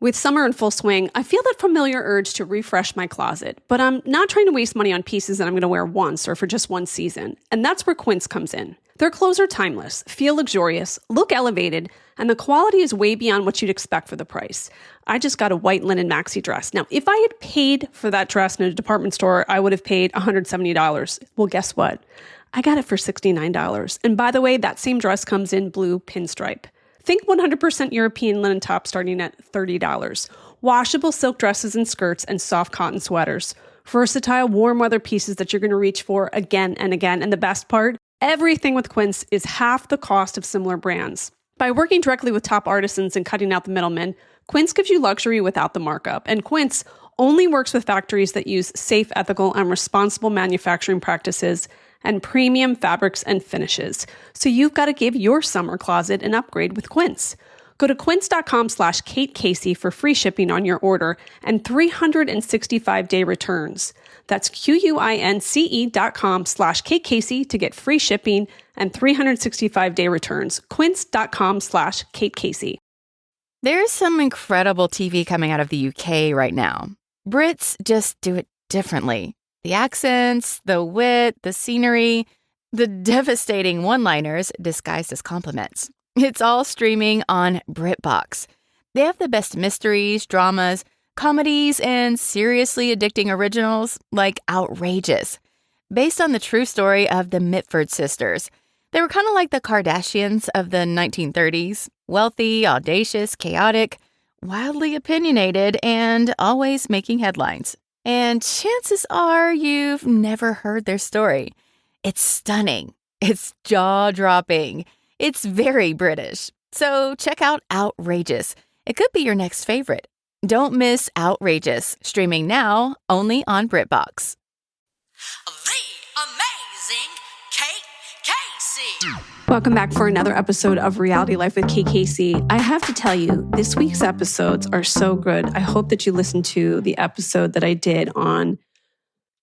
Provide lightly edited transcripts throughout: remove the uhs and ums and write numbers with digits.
With summer in full swing, I feel that familiar urge to refresh my closet, but I'm not trying to waste money on pieces that I'm going to wear once or for just one season. And that's where Quince comes in. Their clothes are timeless, feel luxurious, look elevated, and the quality is way beyond what you'd expect for the price. I just got a white linen maxi dress. Now, if I had paid for that dress in a department store, I would have paid $170. Well, guess what? I got it for $69. And by the way, that same dress comes in blue pinstripe. Think 100% European linen top starting at $30. Washable silk dresses and skirts and soft cotton sweaters. Versatile warm weather pieces that you're going to reach for again and again. And the best part, everything with Quince is half the cost of similar brands. By working directly with top artisans and cutting out the middlemen, Quince gives you luxury without the markup. And Quince only works with factories that use safe, ethical, and responsible manufacturing practices and premium fabrics and finishes. So you've got to give your summer closet an upgrade with Quince. Go to quince.com/Kate Casey for free shipping on your order and 365-day returns. That's QUINCE.com/Kate Casey to get free shipping and 365-day returns. Quince.com/Kate Casey. There's some incredible TV coming out of the UK right now. Brits just do it differently. The accents, the wit, the scenery, the devastating one-liners disguised as compliments. It's all streaming on BritBox. They have the best mysteries, dramas, comedies, and seriously addicting originals like Outrageous, based on the true story of the Mitford sisters. They were kind of like the Kardashians of the 1930s, wealthy, audacious, chaotic, wildly opinionated, and always making headlines. And chances are you've never heard their story. It's stunning. It's jaw-dropping. It's very British. So check out Outrageous. It could be your next favorite. Don't miss Outrageous, streaming now only on BritBox. The amazing Kate Casey. Welcome back for another episode of Reality Life with Kate Casey. I have to tell you, this week's episodes are so good. I hope that you listened to the episode that I did on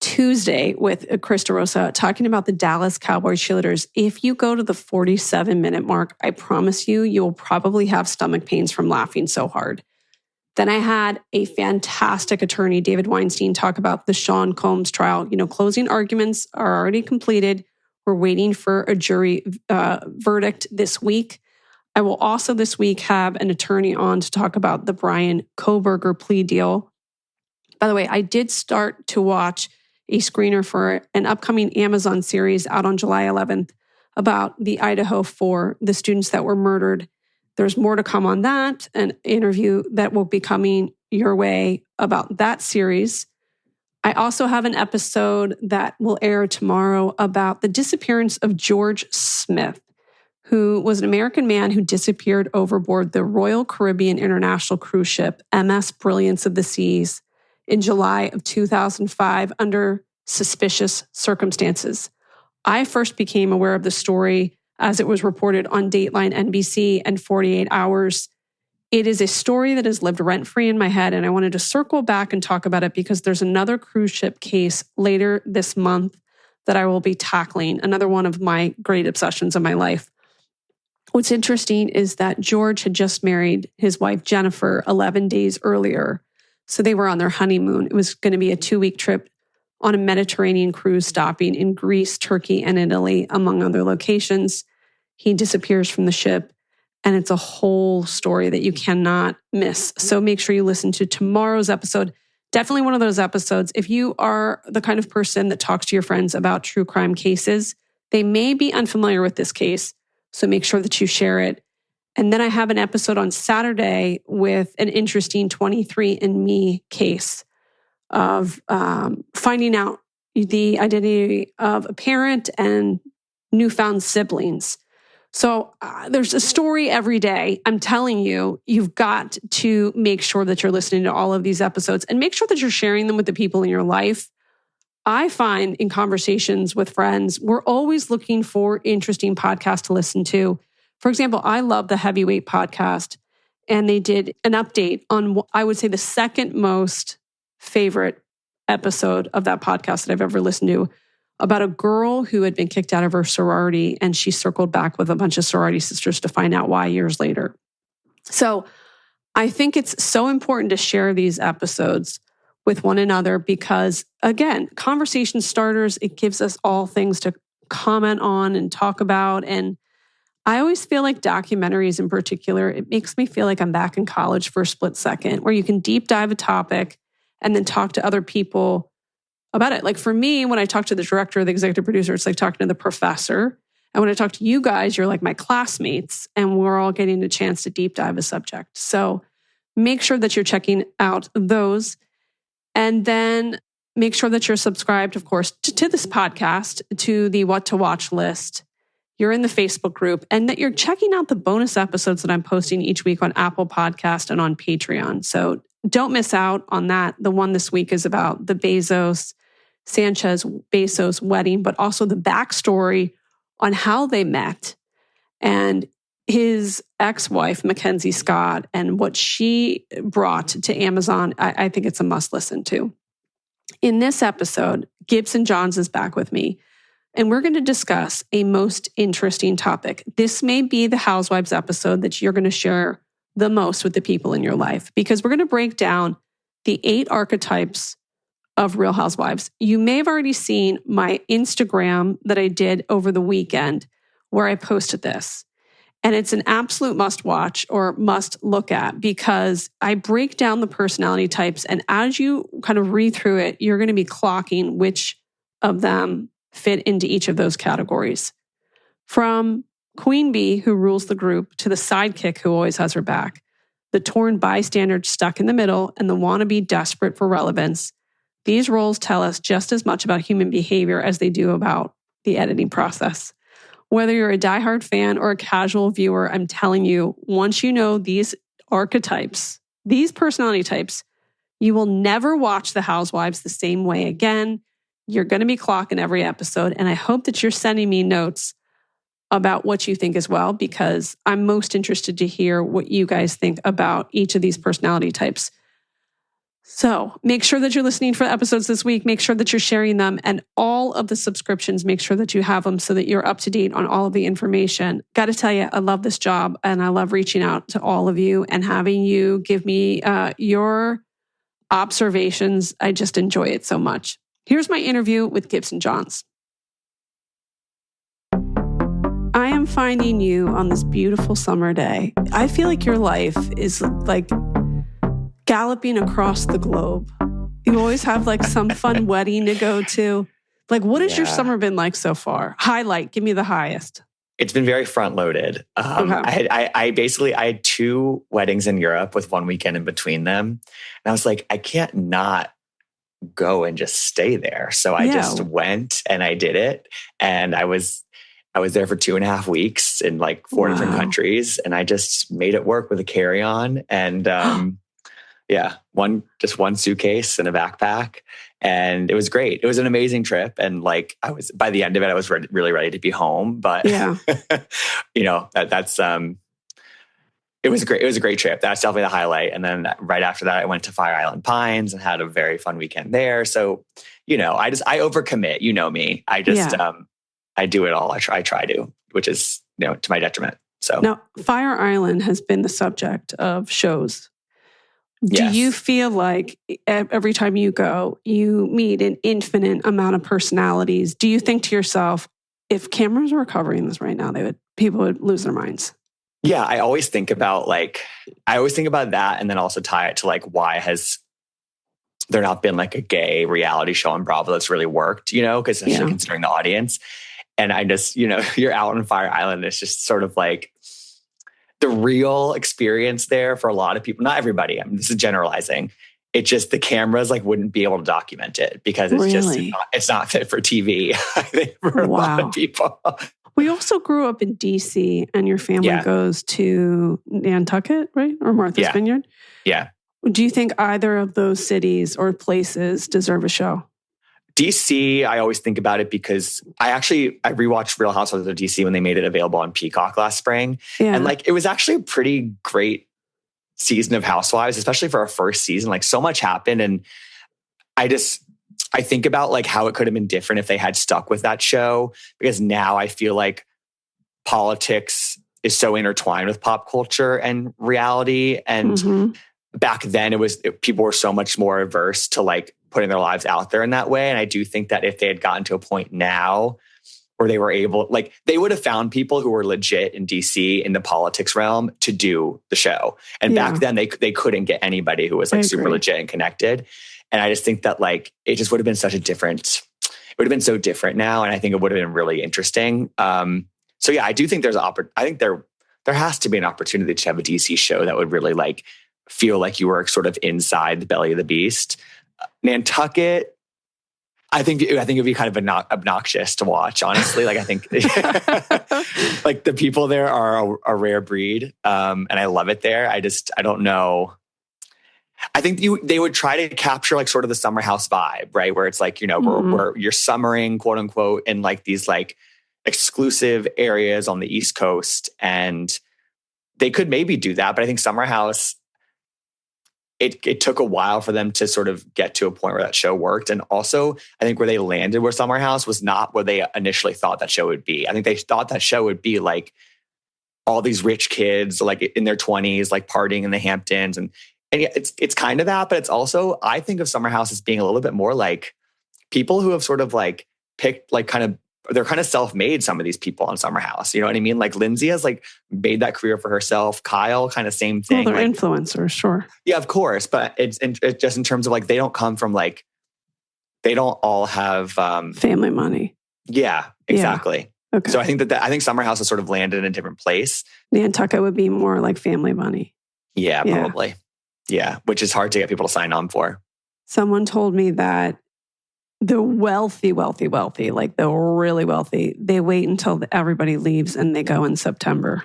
Tuesday with Krista Rosa talking about the Dallas Cowboys cheerleaders. If you go to the 47-minute mark, I promise you, you will probably have stomach pains from laughing so hard. Then I had a fantastic attorney, David Weinstein, talk about the Sean Combs trial. You know, closing arguments are already completed. We're waiting for a jury verdict this week. I will also this week have an attorney on to talk about the Brian Kohberger plea deal. By the way, I did start to watch a screener for an upcoming Amazon series out on July 11th about the Idaho 4, the students that were murdered. There's more to come on that, an interview that will be coming your way about that series. I also have an episode that will air tomorrow about the disappearance of George Smith, who was an American man who disappeared overboard the Royal Caribbean International cruise ship, MS Brilliance of the Seas, in July of 2005 under suspicious circumstances. I first became aware of the story as it was reported on Dateline NBC and 48 Hours. It is a story that has lived rent-free in my head, and I wanted to circle back and talk about it because there's another cruise ship case later this month that I will be tackling, another one of my great obsessions of my life. What's interesting is that George had just married his wife, Jennifer, 11 days earlier. So they were on their honeymoon. It was going to be a 2-week trip on a Mediterranean cruise stopping in Greece, Turkey, and Italy, among other locations. He disappears from the ship. And it's a whole story that you cannot miss. So make sure you listen to tomorrow's episode. Definitely one of those episodes. If you are the kind of person that talks to your friends about true crime cases, they may be unfamiliar with this case. So make sure that you share it. And then I have an episode on Saturday with an interesting 23andMe case of finding out the identity of a parent and newfound siblings. So there's a story every day. I'm telling you, you've got to make sure that you're listening to all of these episodes and make sure that you're sharing them with the people in your life. I find in conversations with friends, we're always looking for interesting podcasts to listen to. For example, I love the Heavyweight podcast, and they did an update on, I would say, the second most favorite episode of that podcast that I've ever listened to, about a girl who had been kicked out of her sorority, and she circled back with a bunch of sorority sisters to find out why years later. So I think it's so important to share these episodes with one another because, again, conversation starters, it gives us all things to comment on and talk about. And I always feel like documentaries in particular, it makes me feel like I'm back in college for a split second, where you can deep dive a topic and then talk to other people about it. Like for me, when I talk to the director or the executive producer, it's like talking to the professor. And when I talk to you guys, you're like my classmates, and we're all getting a chance to deep dive a subject. So make sure that you're checking out those. And then make sure that you're subscribed, of course, to this podcast, to the What to Watch list. You're in the Facebook group, and that you're checking out the bonus episodes that I'm posting each week on Apple Podcast and on Patreon. So don't miss out on that. The one this week is about the Sanchez Bezos wedding, but also the backstory on how they met and his ex-wife, Mackenzie Scott, and what she brought to Amazon. I think it's a must listen to. In this episode, Gibson Johns is back with me, and we're going to discuss a most interesting topic. This may be the Housewives episode that you're going to share the most with the people in your life, because we're going to break down the 8 archetypes of Real Housewives. You may have already seen my Instagram that I did over the weekend where I posted this. And it's an absolute must watch or must look at, because I break down the personality types. And as you kind of read through it, you're going to be clocking which of them fit into each of those categories. From Queen Bee, who rules the group, to the sidekick who always has her back, the torn bystander stuck in the middle, and the wannabe desperate for relevance. These roles tell us just as much about human behavior as they do about the editing process. Whether you're a diehard fan or a casual viewer, I'm telling you, once you know these archetypes, these personality types, you will never watch The Housewives the same way again. You're going to be clocking every episode. And I hope that you're sending me notes about what you think as well, because I'm most interested to hear what you guys think about each of these personality types. So make sure that you're listening for episodes this week. Make sure that you're sharing them, and all of the subscriptions, make sure that you have them so that you're up to date on all of the information. Got to tell you, I love this job, and I love reaching out to all of you and having you give me your observations. I just enjoy it so much. Here's my interview with Gibson Johns. I am finding you on this beautiful summer day. I feel like your life is like galloping across the globe. You always have like some fun wedding to go to. Like, what has your summer been like so far? Highlight, give me the highest. It's been very front loaded. Okay. I had 2 weddings in Europe with 1 weekend in between them. And I was like, I can't not go and just stay there. So I just went and I did it. And I was there for 2.5 weeks in like 4 different countries. And I just made it work with a carry-on. And one suitcase and a backpack. And it was great. It was an amazing trip. And like, by the end of it, I was really ready to be home. But, it was great. It was a great trip. That's definitely the highlight. And then right after that, I went to Fire Island Pines and had a very fun weekend there. So, I overcommit, me. I do it all. I try to, which is, to my detriment. So now Fire Island has been the subject of shows. Do you feel like every time you go, you meet an infinite amount of personalities? Do you think to yourself, if cameras were covering this right now, people would lose their minds? Yeah, I always think about that, and then also tie it to like, why has there not been like a gay reality show on Bravo that's really worked, because especially considering the audience. And I just, you're out on Fire Island. It's just sort of like the real experience there for a lot of people. Not everybody. I mean, this is generalizing. It just, the cameras like wouldn't be able to document it because it's not fit for TV. I think for a lot of people. We also grew up in DC, and your family goes to Nantucket, right? Or Martha's Vineyard? Yeah. Do you think either of those cities or places deserve a show? DC, I always think about it because I rewatched Real Housewives of DC when they made it available on Peacock last spring. Yeah. And like, it was actually a pretty great season of Housewives, especially for our first season. Like, so much happened. And I think about like how it could have been different if they had stuck with that show, because now I feel like politics is so intertwined with pop culture and reality. And back then people were so much more averse to like putting their lives out there in that way. And I do think that if they had gotten to a point now where they were able, like they would have found people who were legit in DC in the politics realm to do the show. And back then they couldn't get anybody who was like super legit and connected. And I just think that like, it just would have been it would have been so different now. And I think it would have been really interesting. So yeah, I do think I think there has to be an opportunity to have a DC show that would really like feel like you were sort of inside the belly of the beast. Nantucket, I think it'd be kind of obnoxious to watch, honestly. Like I think like the people there are a rare breed. And I love it there. I don't know. I think they would try to capture like sort of the summer house vibe, right? Where it's like, where you're summering, quote unquote, in like these like exclusive areas on the East Coast. And they could maybe do that. But I think summer house, it took a while for them to sort of get to a point where that show worked. And also, I think where they landed with Summer House was not where they initially thought that show would be. I think they thought that show would be like all these rich kids, like in their 20s, like partying in the Hamptons. And yeah, it's kind of that, but it's also, I think of Summer House as being a little bit more like people who have sort of like picked like they're kind of self-made, some of these people on Summer House. You know what I mean? Like Lindsay has like made that career for herself. Kyle, kind of same thing. Well, they're like, influencers, sure. Yeah, of course. But it's just in terms of like, they don't come from like, they don't all have family money. Yeah, exactly. Yeah. Okay. So I think I think Summer House has sort of landed in a different place. Nantucket would be more like family money. Yeah, probably. Yeah, which is hard to get people to sign on for. Someone told me that the wealthy, like the really wealthy, they wait until everybody leaves and they go in September.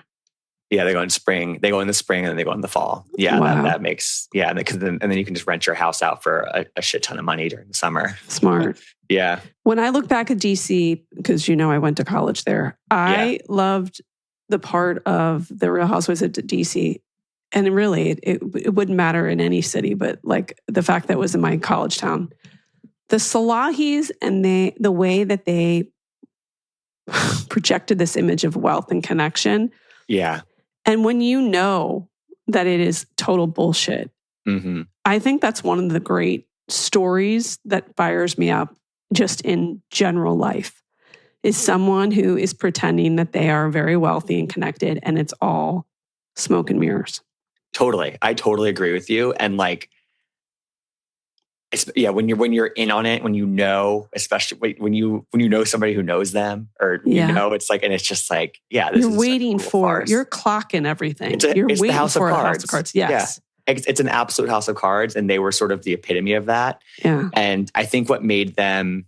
Yeah, they go in spring. They go in the spring and then they go in the fall. Yeah, wow. that makes, yeah. And then you can just rent your house out for a shit ton of money during the summer. Smart. Yeah. When I look back at DC, because I went to college there, I loved the part of the Real Housewives at DC. And really, it wouldn't matter in any city, but like the fact that it was in my college town. The Salahis and the way that they projected this image of wealth and connection. Yeah. And when you know that it is total bullshit, I think that's one of the great stories that fires me up just in general life, is someone who is pretending that they are very wealthy and connected and it's all smoke and mirrors. Totally. I totally agree with you. And like, when you're in on it, when you know, especially when you know somebody who knows them, or it's like, and it's just like, this you're is waiting like for, you're clocking everything. It's you're waiting the house for of a cards. house of cards. Yes, it's an absolute house of cards, and they were sort of the epitome of that. Yeah, and I think what made them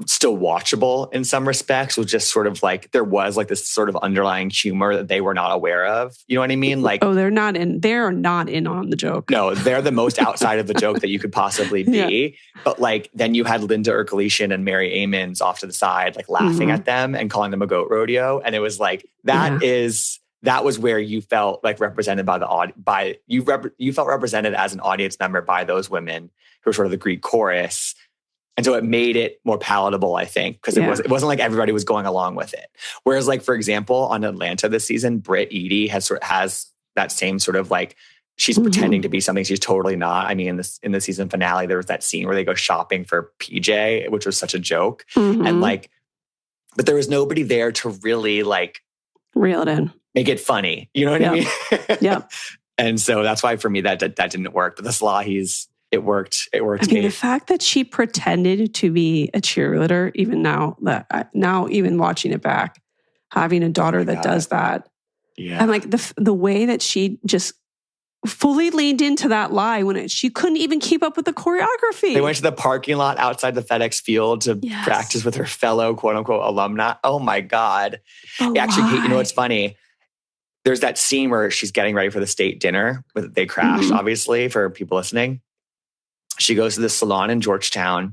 still watchable in some respects was just sort of like, there was like this sort of underlying humor that they were not aware of. You know what I mean? Like, they're not in on the joke. No, they're the most outside of the joke that you could possibly be. Yeah. But like, then you had Linda Erkleishan and Mary Amons off to the side, like laughing at them and calling them a goat rodeo. And it was like, that was where you felt like represented by you felt represented as an audience member by those women who were sort of the Greek chorus. And so it made it more palatable, I think, because it wasn't like everybody was going along with it. Whereas, like, for example, on Atlanta this season, Britt Eady has that same sort of like, she's pretending to be something she's totally not. I mean, in the season finale, there was that scene where they go shopping for PJ, which was such a joke. And like, but there was nobody there to really like reel it in, make it funny. You know what I mean? Yep. And so that's why for me that didn't work. But the Salahis, it worked. It worked. I mean, the fact that she pretended to be a cheerleader, even now even watching it back, having a daughter that does that. Yeah. And like the way that she just fully leaned into that lie when she couldn't even keep up with the choreography. They went to the parking lot outside the FedEx field to practice with her fellow quote unquote alumni. Oh my God. Actually, you know what's funny? There's that scene where she's getting ready for the state dinner. They crash, obviously, for people listening. She goes to the salon in Georgetown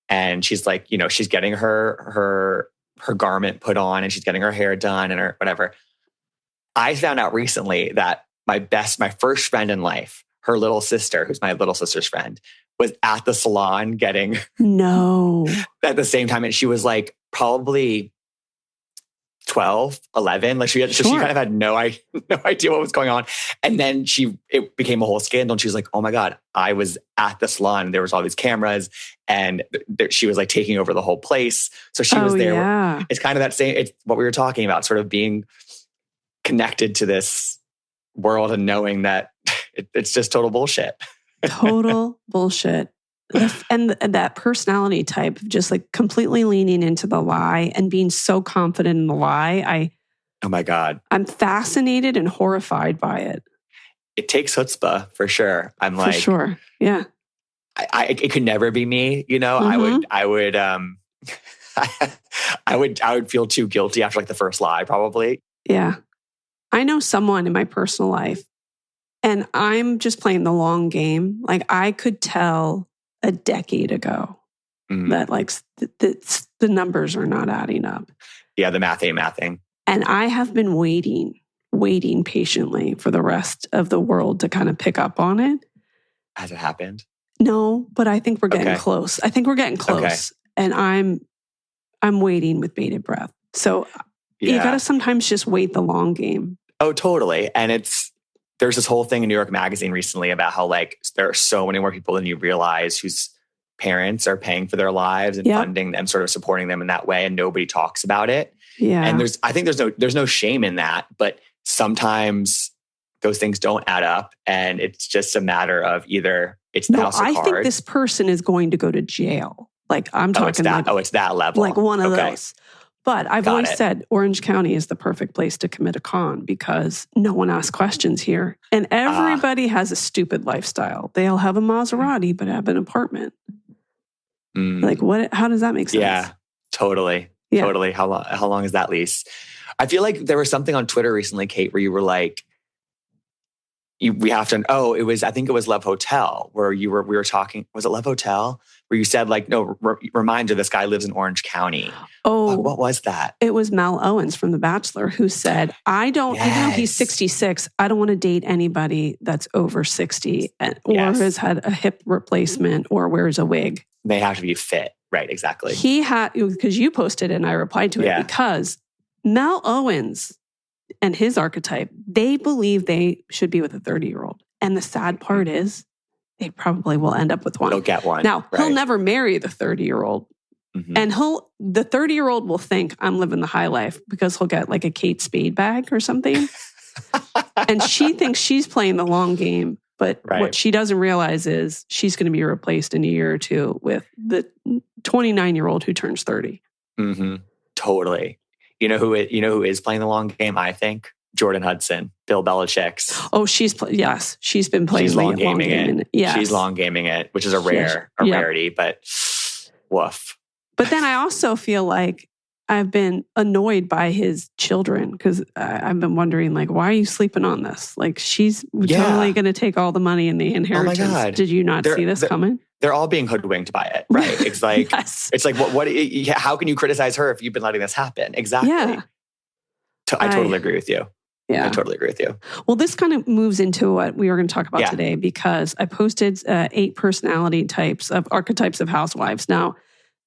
and she's like, she's getting her garment put on and she's getting her hair done and her whatever. I found out recently that my first friend in life, her little sister, who's my little sister's friend, was at the salon getting at the same time. And she was like probably 12, 11. Like so she kind of had no idea what was going on. And then it became a whole scandal. And she was like, oh my God, I was at the salon. There was all these cameras and she was like taking over the whole place. So she was there. Yeah. It's kind of that same, it's what we were talking about, sort of being connected to this world and knowing that it's just total bullshit. Total bullshit. And that personality type of just like completely leaning into the lie and being so confident in the lie. Oh my God. I'm fascinated and horrified by it. It takes chutzpah for sure. I'm like, for sure. Yeah. It could never be me. You know, I would feel too guilty after like the first lie, probably. Yeah. I know someone in my personal life and I'm just playing the long game. Like I could tell a decade ago that like the numbers are not adding up. Yeah, the math ain't mathing. And I have been waiting patiently for the rest of the world to kind of pick up on it. Has it happened? No, but I think we're getting close. I think we're getting close. Okay. And I'm waiting with bated breath. So you got to sometimes just wait the long game. Oh, totally. And there's this whole thing in New York Magazine recently about how like there are so many more people than you realize whose parents are paying for their lives and funding them, sort of supporting them in that way, and nobody talks about it. Yeah. And I think there's no shame in that, but sometimes those things don't add up, and it's just a matter of either it's the house of cards. I think this person is going to go to jail. Like I'm talking it's that level. Like one of those. But I've always said Orange County is the perfect place to commit a con because no one asks questions here. And everybody has a stupid lifestyle. They'll have a Maserati, but have an apartment. Like how does that make sense? Yeah, totally. Yeah. Totally. How long is that lease? I feel like there was something on Twitter recently, Kate, where you were like, we have to, I think it was Love Hotel where we were talking, was it Love Hotel? Where you said like, no, reminder, this guy lives in Orange County. Oh, what was that? It was Mel Owens from The Bachelor who said, even though he's 66, I don't want to date anybody that's over 60 or has had a hip replacement or wears a wig. They have to be fit. Right, exactly. He had, because you posted it and I replied to it because Mel Owens and his archetype, they believe they should be with a 30-year-old. And the sad part is they probably will end up with one. They'll get one. Now, he'll never marry the 30-year-old. Mm-hmm. And the 30-year-old will think I'm living the high life because he'll get like a Kate Spade bag or something. And she thinks she's playing the long game. But what she doesn't realize is she's going to be replaced in a year or two with the 29-year-old who turns 30. Mm-hmm. Totally. You know who is playing the long game, I think? Jordan Hudson, Bill Belichick's. Oh, she's been playing the long game. Yes. She's long gaming it, which is a rarity, but woof. But then I also feel like I've been annoyed by his children because I've been wondering, like, why are you sleeping on this? Like, she's totally going to take all the money in the inheritance. Oh my God. Did you not see this coming? They're all being hoodwinked by it, right? It's like, it's like, how can you criticize her if you've been letting this happen? Exactly. Yeah. I totally agree with you. Yeah. I totally agree with you. Well, this kind of moves into what we were going to talk about today because I posted 8 personality types of archetypes of housewives. Now,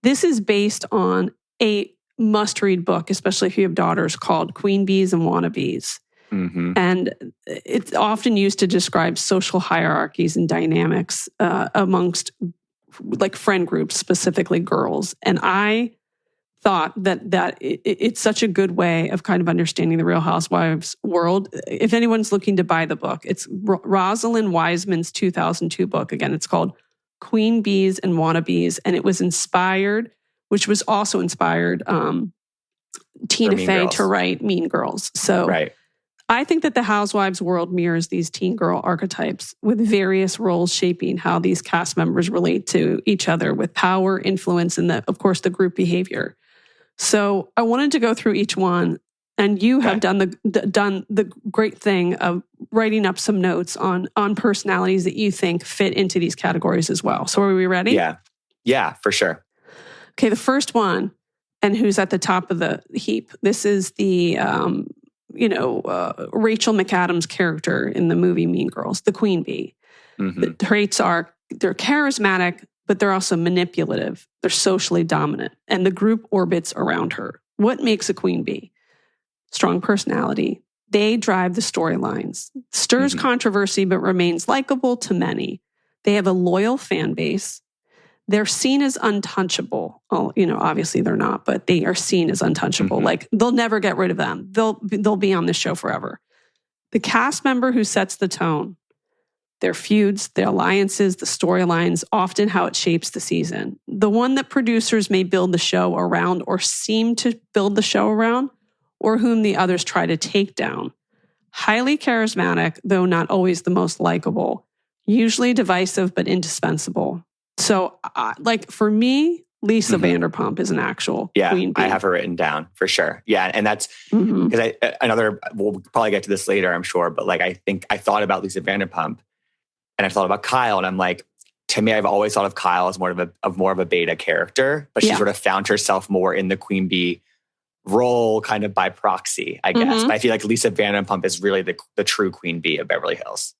this is based on a must-read book, especially if you have daughters, called Queen Bees and Wannabes. Mm-hmm. And it's often used to describe social hierarchies and dynamics amongst like friend groups, specifically girls. And I thought that it's such a good way of kind of understanding the Real Housewives world. If anyone's looking to buy the book, it's Rosalind Wiseman's 2002 book. Again, it's called Queen Bees and Wannabes. And it was inspired, which was also inspired Tina Fey to write Mean Girls. So I think that the Housewives world mirrors these teen girl archetypes with various roles shaping how these cast members relate to each other with power, influence, and of course, the group behavior. So I wanted to go through each one, and you have done the great thing of writing up some notes on personalities that you think fit into these categories as well. So are we ready? Yeah, for sure. Okay, the first one, and who's at the top of the heap. This is the Rachel McAdams' character in the movie Mean Girls, the Queen Bee. Mm-hmm. The traits are they're charismatic, but they're also manipulative. They're socially dominant, and the group orbits around her. What makes a queen bee? strong personality. They drive the storylines, stirs controversy, but remains likable to many. They have a loyal fan base. They're seen as untouchable. Oh, obviously they're not, but they are seen as untouchable. Like they'll never get rid of them. They'll be on the show forever. The cast member who sets the tone, their feuds, their alliances, the storylines, often how it shapes the season. The one that producers may build the show around or seem to build the show around, or whom the others try to take down. Highly charismatic, though not always the most likable. Usually divisive, but indispensable. So, for me, Lisa Vanderpump is an actual queen bee. I have her written down for sure. Yeah, and that's because we'll probably get to this later, I'm sure. But I think I thought about Lisa Vanderpump, and I thought about Kyle, and I'm like, to me, I've always thought of Kyle as more of a beta character, but she sort of found herself more in the queen bee role, kind of by proxy, I guess. But I feel like Lisa Vanderpump is really the true queen bee of Beverly Hills.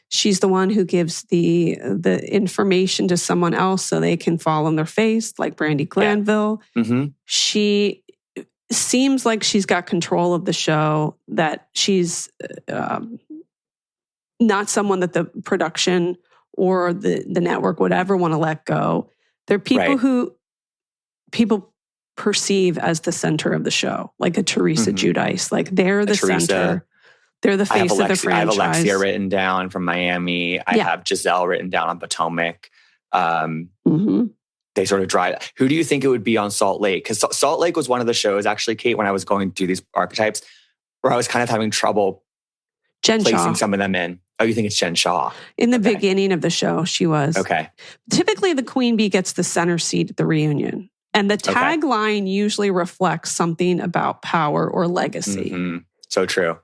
She's the one who gives the information to someone else so they can fall on their face, like Brandi Glanville. Yeah. She seems like she's got control of the show, that she's not someone that the production or the network would ever want to let go. They're people who people perceive as the center of the show, like a Teresa Giudice. Like they're the center. They're the face of the franchise. I have Alexia written down from Miami. I have Giselle written down on Potomac. They sort of drive. Who do you think it would be on Salt Lake? Because Salt Lake was one of the shows, actually, Kate, when I was going through these archetypes, where I was kind of having trouble placing some of them in. Oh, you think it's Jen Shaw? In the beginning of the show, she was. Okay. Typically, the queen bee gets the center seat at the reunion. And the tagline usually reflects something about power or legacy. So true.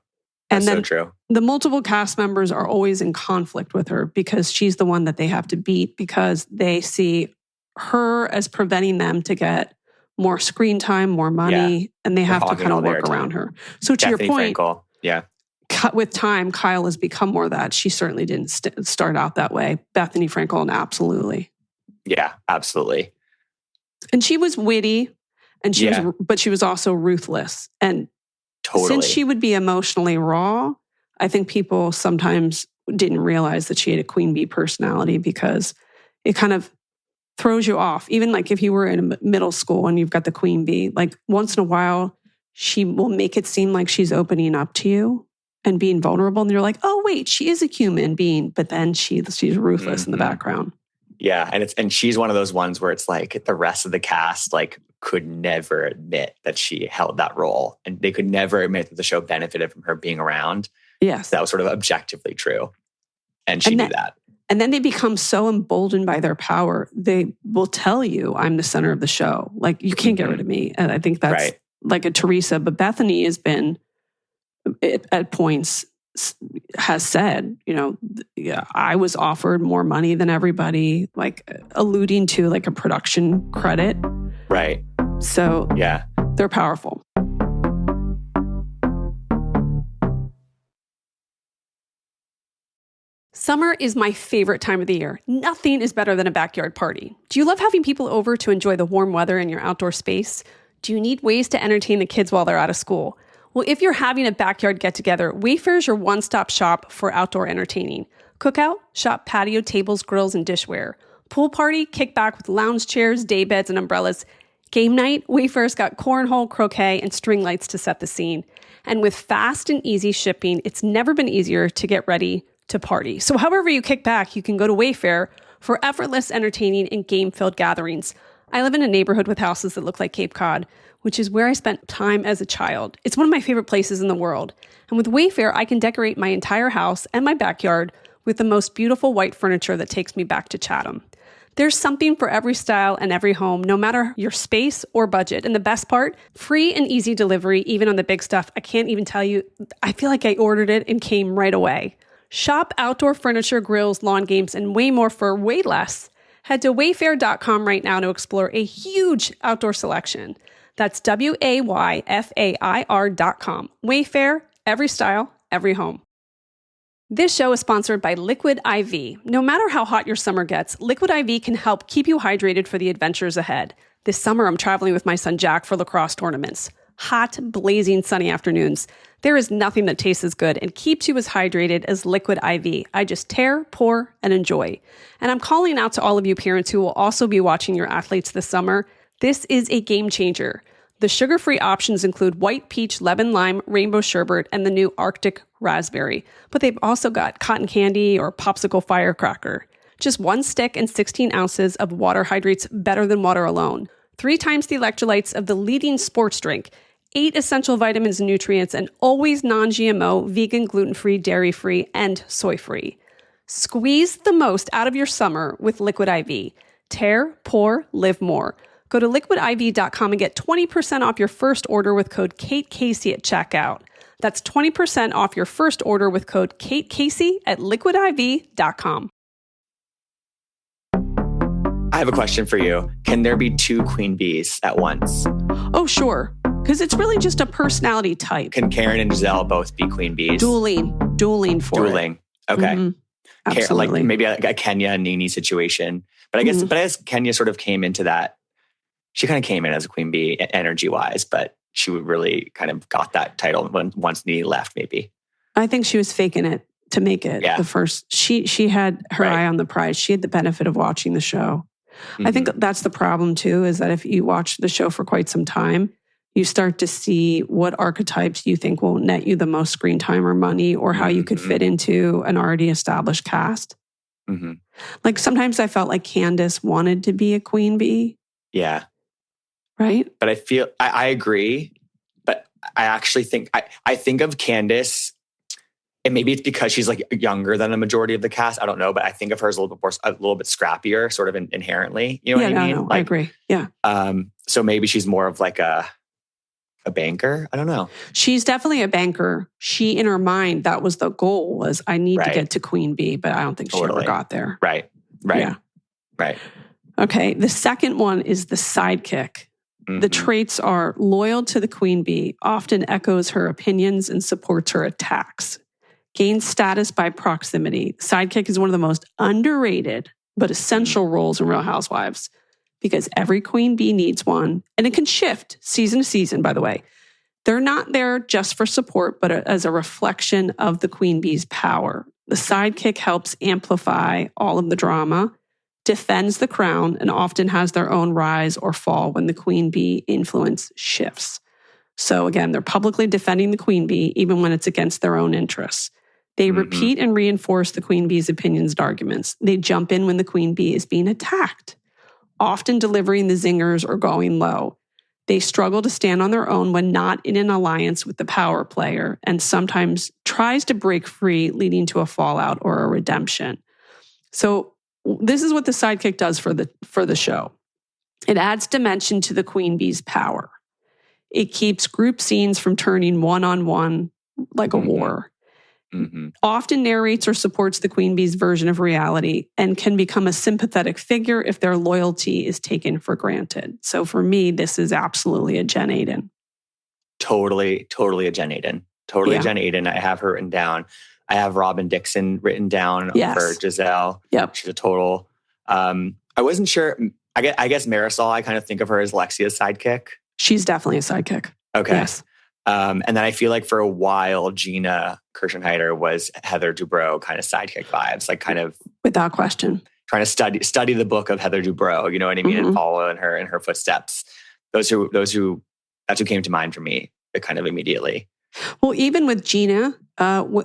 That's so true. The multiple cast members are always in conflict with her because she's the one that they have to beat, because they see her as preventing them to get more screen time, more money, and they have to kind of work around her. So to your point, Frankel. With time, Kyle has become more that. She certainly didn't start out that way. Bethany Frankel, absolutely. Yeah, absolutely. And she was witty, and but she was also ruthless. And since she would be emotionally raw, I think people sometimes didn't realize that she had a queen bee personality, because it kind of throws you off. Even like if you were in middle school and you've got the queen bee, like once in a while, she will make it seem like she's opening up to you and being vulnerable. And you're like, oh, wait, she is a human being. But then she's ruthless in the background. Yeah. And she's one of those ones where it's like the rest of the cast could never admit that she held that role. And they could never admit that the show benefited from her being around. Yes. That was sort of objectively true. And she knew that. And then they become so emboldened by their power, they will tell you, I'm the center of the show. Like, you can't get rid of me. And I think that's like a Teresa. But Bethany has been, at points, has said, I was offered more money than everybody, like alluding to like a production credit. Right. So they're powerful. Summer is my favorite time of the year. Nothing is better than a backyard party. Do you love having people over to enjoy the warm weather in your outdoor space? Do you need ways to entertain the kids while they're out of school? Well, if you're having a backyard get-together, Wayfair is your one-stop shop for outdoor entertaining. Cookout, shop patio tables, grills, and dishware. Pool party, kick back with lounge chairs, day beds, and umbrellas. Game night, Wayfair's got cornhole, croquet, and string lights to set the scene. And with fast and easy shipping, it's never been easier to get ready to party. So however you kick back, you can go to Wayfair for effortless entertaining and game-filled gatherings. I live in a neighborhood with houses that look like Cape Cod, which is where I spent time as a child. It's one of my favorite places in the world. And with Wayfair, I can decorate my entire house and my backyard with the most beautiful white furniture that takes me back to Chatham. There's something for every style and every home, no matter your space or budget. And the best part, free and easy delivery, even on the big stuff. I can't even tell you, I feel like I ordered it and came right away. Shop outdoor furniture, grills, lawn games, and way more for way less. Head to wayfair.com right now to explore a huge outdoor selection. That's WAYFAIR.com. Wayfair, every style, every home. This show is sponsored by Liquid IV. No matter how hot your summer gets, Liquid IV can help keep you hydrated for the adventures ahead. This summer, I'm traveling with my son Jack for lacrosse tournaments. hot, blazing sunny afternoons. There is nothing that tastes as good and keeps you as hydrated as Liquid IV. I just tear, pour, and enjoy. And I'm calling out to all of you parents who will also be watching your athletes this summer. This is a game changer. The sugar-free options include white peach, lemon lime, rainbow sherbet, and the new Arctic raspberry. But they've also got cotton candy or popsicle firecracker. Just 1 stick and 16 ounces of water hydrates better than water alone. 3 times the electrolytes of the leading sports drink. 8 essential vitamins and nutrients, and always non-GMO, vegan, gluten-free, dairy-free, and soy-free. Squeeze the most out of your summer with Liquid IV. Tear, pour, live more. Go to liquidiv.com and get 20% off your first order with code KateCasey at checkout. That's 20% off your first order with code KateCasey at liquidiv.com. I have a question for you. Can there be 2 queen bees at once? Oh, sure. Because it's really just a personality type. Can Karen and Giselle both be queen bees? Dueling for Dueling. it. Okay. Mm-hmm. Absolutely. Like maybe a Kenya and Nene situation. But I guess Kenya sort of came into that. She kind of came in as a queen bee energy-wise, but she would really kind of got that title once Nene left, maybe. I think she was faking it to make it the first. She had her eye on the prize. She had the benefit of watching the show. Mm-hmm. I think that's the problem too, is that if you watch the show for quite some time, you start to see what archetypes you think will net you the most screen time or money, or how you could fit into an already established cast. Mm-hmm. Like sometimes I felt like Candace wanted to be a queen bee. Yeah. Right? But I feel, I agree, but I actually think, I think of Candace, and maybe it's because she's like younger than the majority of the cast. I don't know, but I think of her as a little bit scrappier, sort of inherently. You know what I mean? No, I agree. Yeah. So maybe she's more of like a banker. I don't know. She's definitely a banker. She, in her mind, that was the goal, was I need to get to queen bee, but I don't think she ever got there. Right. Yeah. Right. Okay. The second one is the sidekick. The traits are loyal to the queen bee, often echoes her opinions and supports her attacks. Gains status by proximity. Sidekick is one of the most underrated but essential roles in Real Housewives, because every queen bee needs one, and it can shift season to season, by the way. They're not there just for support, but as a reflection of the queen bee's power. The sidekick helps amplify all of the drama, defends the crown, and often has their own rise or fall when the queen bee influence shifts. So again, they're publicly defending the queen bee, even when it's against their own interests. They repeat and reinforce the queen bee's opinions and arguments. They jump in when the queen bee is being attacked, often delivering the zingers or going low. They struggle to stand on their own when not in an alliance with the power player, and sometimes tries to break free, leading to a fallout or a redemption. So this is what the sidekick does for the show. It adds dimension to the queen bee's power. It keeps group scenes from turning one-on-one like a war. Often narrates or supports the queen bee's version of reality, and can become a sympathetic figure if their loyalty is taken for granted. So for me, this is absolutely a Jen Aiden. Totally a Jen Aiden. A Jen Aiden. I have her written down. I have Robin Dixon written down for Giselle. Yep. She's a total. I wasn't sure. I guess Marisol, I kind of think of her as Lexia's sidekick. She's definitely a sidekick. Okay. Yes. And then I feel like for a while, Gina Kirschenheiter was Heather Dubrow kind of sidekick vibes, like kind of without question trying to study the book of Heather Dubrow. You know what I mean, and follow in her footsteps. That's who came to mind for me, kind of immediately. Well, even with Gina,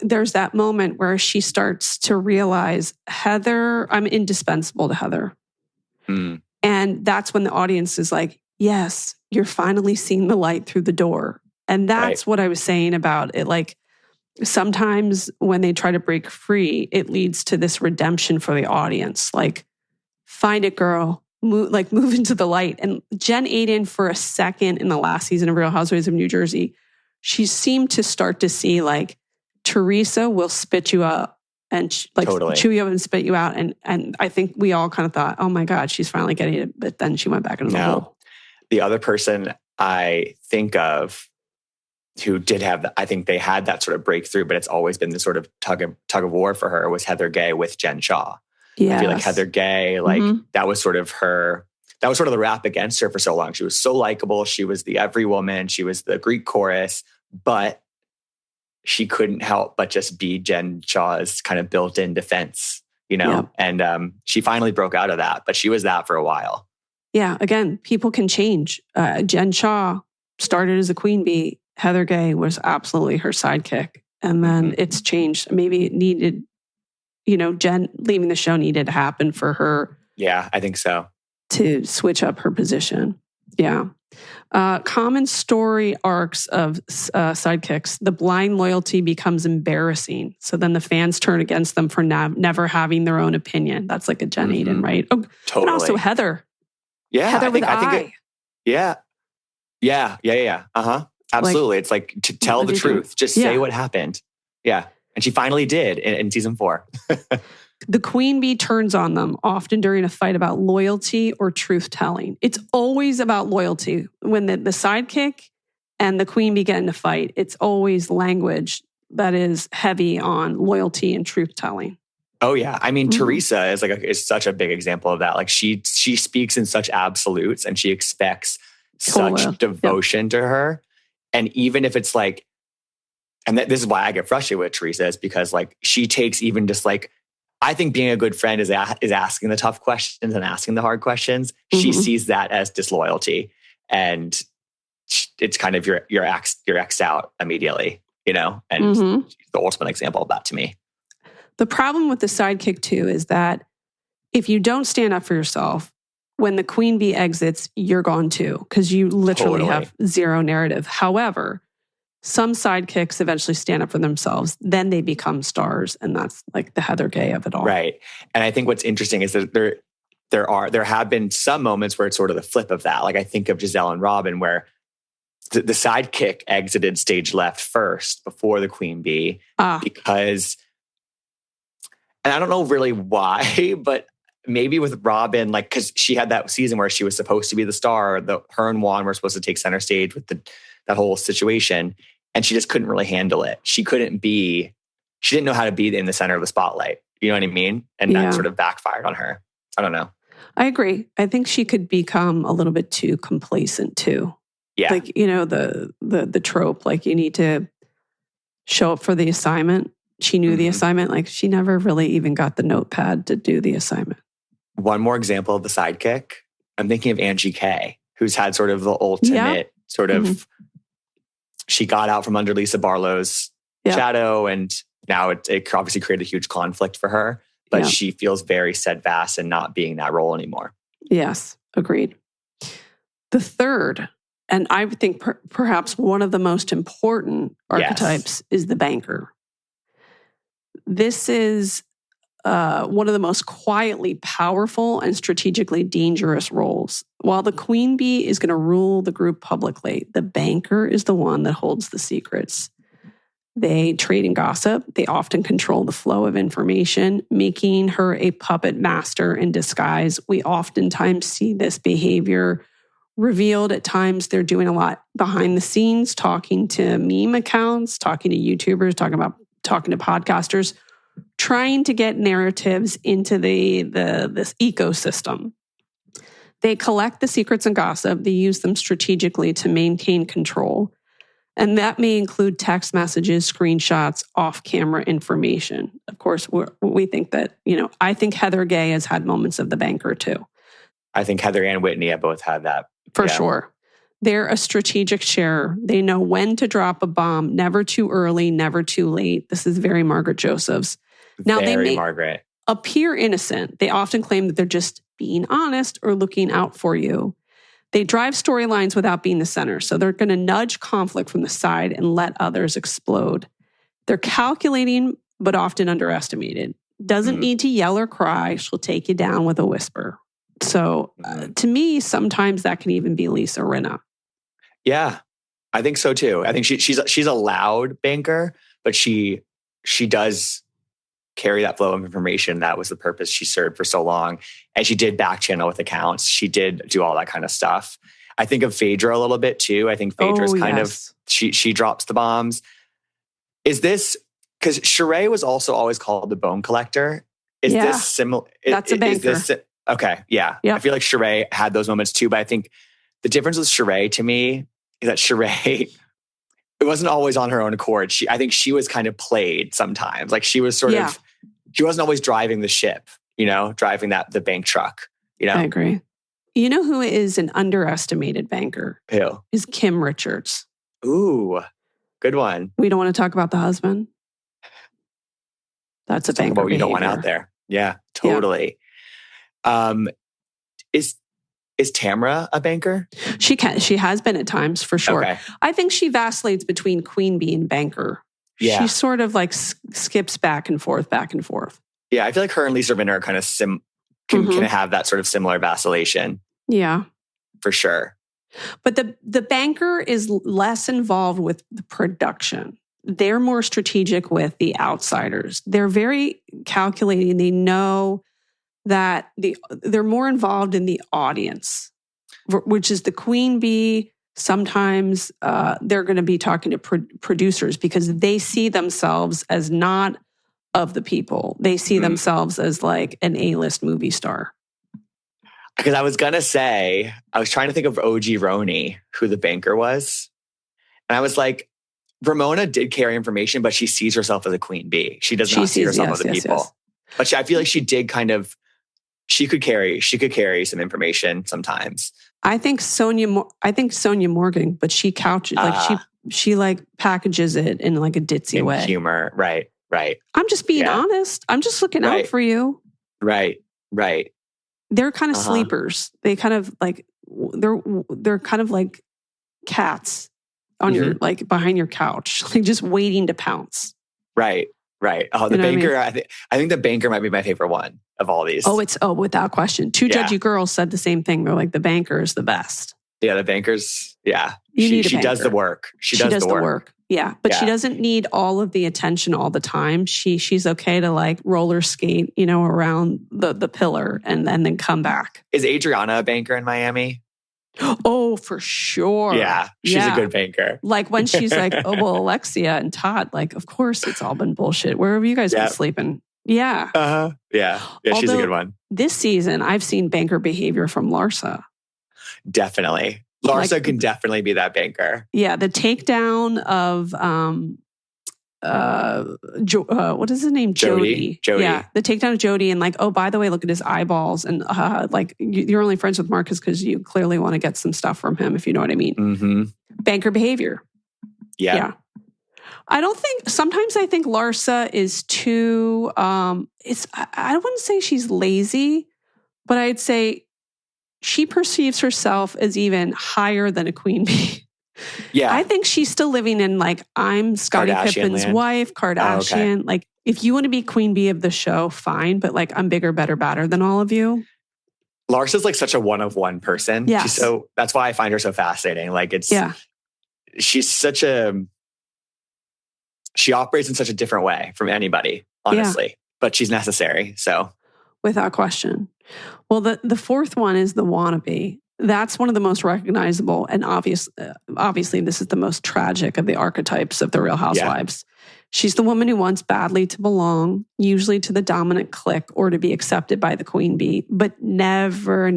there's that moment where she starts to realize, Heather, I'm indispensable to Heather. And that's when the audience is like, yes, you're finally seeing the light through the door. And that's what I was saying about it. Like sometimes when they try to break free, it leads to this redemption for the audience. Like, find it, girl. Move into the light. And Jen Aiden, for a second in the last season of Real Housewives of New Jersey, she seemed to start to see like, Teresa will spit you up and chew you up and spit you out. And I think we all kind of thought, oh my God, she's finally getting it. But then she went back into the hole. The other person I think of who did have, I think they had that sort of breakthrough, but it's always been the sort of tug of war for her, was Heather Gay with Jen Shah. Yes. I feel like Heather Gay, that was sort of her, that was sort of the rap against her for so long. She was so likable. She was the every woman. She was the Greek chorus, but she couldn't help but just be Jen Shah's kind of built-in defense, you know? Yeah. And she finally broke out of that, but she was that for a while. Yeah. Again, people can change. Jen Shah started as a queen bee. Heather Gay was absolutely her sidekick. And then it's changed. Maybe it needed, you know, Jen leaving the show needed to happen for her. Yeah, I think so. To switch up her position. Yeah. Common story arcs of sidekicks. The blind loyalty becomes embarrassing. So then the fans turn against them for never having their own opinion. That's like a Jen Aiden, right? Oh, totally. And also Heather. Yeah. Heather with I. Yeah. Uh-huh. Absolutely. It's like to tell the truth. Just say what happened. Yeah. And she finally did in season 4. The queen bee turns on them, often during a fight about loyalty or truth-telling. It's always about loyalty. When the sidekick and the queen bee get in a fight, it's always language that is heavy on loyalty and truth-telling. Oh, yeah. I mean, Teresa is such a big example of that. Like she speaks in such absolutes and she expects such devotion to her. And even if it's like, and this is why I get frustrated with Teresa, is because like she takes even just like, I think being a good friend is asking the tough questions and asking the hard questions. She sees that as disloyalty, and it's kind of you're X'd out immediately, you know. And she's the ultimate example of that to me. The problem with the sidekick too is that if you don't stand up for yourself, when the queen bee exits, you're gone too, because you literally have zero narrative. However, some sidekicks eventually stand up for themselves. Then they become stars. And that's like the Heather Gay of it all. Right. And I think what's interesting is that there have been some moments where it's sort of the flip of that. Like I think of Giselle and Robin, where the sidekick exited stage left first before the queen bee because, and I don't know really why, but maybe with Robin, like, because she had that season where she was supposed to be the star, her and Juan were supposed to take center stage with that whole situation. And she just couldn't really handle it. She didn't know how to be in the center of the spotlight. You know what I mean? And that sort of backfired on her. I don't know. I agree. I think she could become a little bit too complacent too. Yeah. Like, you know, the trope, like you need to show up for the assignment. She knew the assignment. Like she never really even got the notepad to do the assignment. One more example of the sidekick. I'm thinking of Angie K, who's had sort of the ultimate sort of, she got out from under Lisa Barlow's shadow, and now it obviously created a huge conflict for her, but she feels very steadfast in not being that role anymore. Yes, agreed. The third, and I think perhaps one of the most important archetypes is the banker. This is one of the most quietly powerful and strategically dangerous roles. While the queen bee is going to rule the group publicly, the banker is the one that holds the secrets. They trade and gossip. They often control the flow of information, making her a puppet master in disguise. We oftentimes see this behavior revealed at times. They're doing a lot behind the scenes, talking to meme accounts, talking to YouTubers, talking to podcasters, trying to get narratives into this ecosystem. They collect the secrets and gossip. They use them strategically to maintain control. And that may include text messages, screenshots, off-camera information. Of course, we think that, you know, I think Heather Gay has had moments of the banker too. I think Heather and Whitney have both had that. For sure. They're a strategic sharer. They know when to drop a bomb, never too early, never too late. This is very Margaret Josephs. Now, they may appear innocent. They often claim that they're just being honest or looking out for you. They drive storylines without being the center. So they're going to nudge conflict from the side and let others explode. They're calculating, but often underestimated. Doesn't need to yell or cry. She'll take you down with a whisper. So to me, sometimes that can even be Lisa Rinna. Yeah, I think so too. I think she's a loud banker, but she does carry that flow of information. That was the purpose she served for so long. And she did back channel with accounts. She did do all that kind of stuff. I think of Phaedra a little bit too. I think Phaedra's kind of, she drops the bombs. Is this, because Sheree was also always called the bone collector. Is this similar? That's a banker. Okay. Yeah. Yep. I feel like Sheree had those moments too, but I think the difference with Sheree to me is that Sheree, it wasn't always on her own accord. I think she was kind of played sometimes. Like she was sort of, she wasn't always driving the ship, driving the bank truck, I agree. You know who is an underestimated banker? Who? Is Kim Richards. Ooh, good one. We don't want to talk about the husband. That's a banker about what you behavior. don't want out there. Yeah, totally. Yeah. Is Tamra a banker? She has been at times for sure. Okay. I think she vacillates between queen bee and banker. Yeah. She sort of like skips back and forth. Yeah, I feel like her and Lisa Rinna are kind of can have that sort of similar vacillation. Yeah. For sure. But the banker is less involved with the production. They're more strategic with the outsiders. They're very calculating. They know that they're more involved in the audience, which is the queen bee. Sometimes they're going to be talking to producers because they see themselves as not of the people. They see themselves as like an A-list movie star. Because I was going to say, I was trying to think of OG Roni, who the banker was. And I was like, Ramona did carry information, but she sees herself as a queen bee. She does not see herself as the people. Yes. But I feel like she did kind of, she could carry some information sometimes. I think Sonia Morgan, but she couches, like she like packages it in like a ditzy way. Humor, right. I'm just being honest. I'm just looking out for you. Right. They're kind of sleepers. They kind of like, they're kind of like cats on your, like behind your couch, like just waiting to pounce. Right. Oh, the banker, I think the banker might be my favorite one of all these. Without question. Two judgy girls said the same thing. They're like, the banker is the best. Yeah, the banker's, yeah. She does the work. She does the work. Yeah, but she doesn't need all of the attention all the time. She's okay to like roller skate, around the pillar and then come back. Is Adriana a banker in Miami? Oh, for sure. Yeah, she's a good banker. Like when she's like, oh, well, Alexia and Todd, like, of course it's all been bullshit. Where have you guys been sleeping? Yeah. Yeah, she's a good one. This season, I've seen banker behavior from Larsa. Definitely. Larsa can definitely be that banker. Yeah, the takedown of what is his name? Jody. Yeah, the takedown of Jody and like, oh, by the way, look at his eyeballs and like you're only friends with Marcus because you clearly want to get some stuff from him, if you know what I mean. Mm-hmm. Banker behavior. Yeah. Sometimes I think Larsa is too. I wouldn't say she's lazy, but I'd say she perceives herself as even higher than a queen bee. Yeah. I think she's still living in like, I'm Scottie Pippen's wife, Kardashian. Oh, okay. Like, if you want to be queen bee of the show, fine. But like, I'm bigger, better, badder than all of you. Larsa's like such a one-of-one person. Yes. That's why I find her so fascinating. Like she's she operates in such a different way from anybody, honestly. But she's necessary. So. Without question. Well, the fourth one is the wannabe. That's one of the most recognizable and obviously this is the most tragic of the archetypes of the Real Housewives. Yeah. She's the woman who wants badly to belong, usually to the dominant clique or to be accepted by the queen bee, but never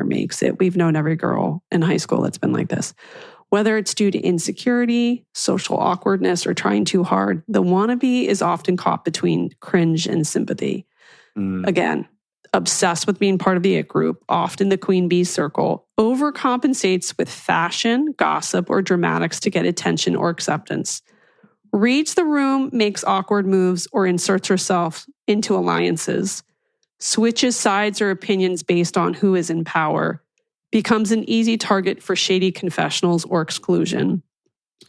makes it. We've known every girl in high school that's been like this. Whether it's due to insecurity, social awkwardness, or trying too hard, the wannabe is often caught between cringe and sympathy. Again, obsessed with being part of the it group, often the queen bee circle, overcompensates with fashion, gossip, or dramatics to get attention or acceptance. Reads the room, makes awkward moves, or inserts herself into alliances. Switches sides or opinions based on who is in power. Becomes an easy target for shady confessionals or exclusion.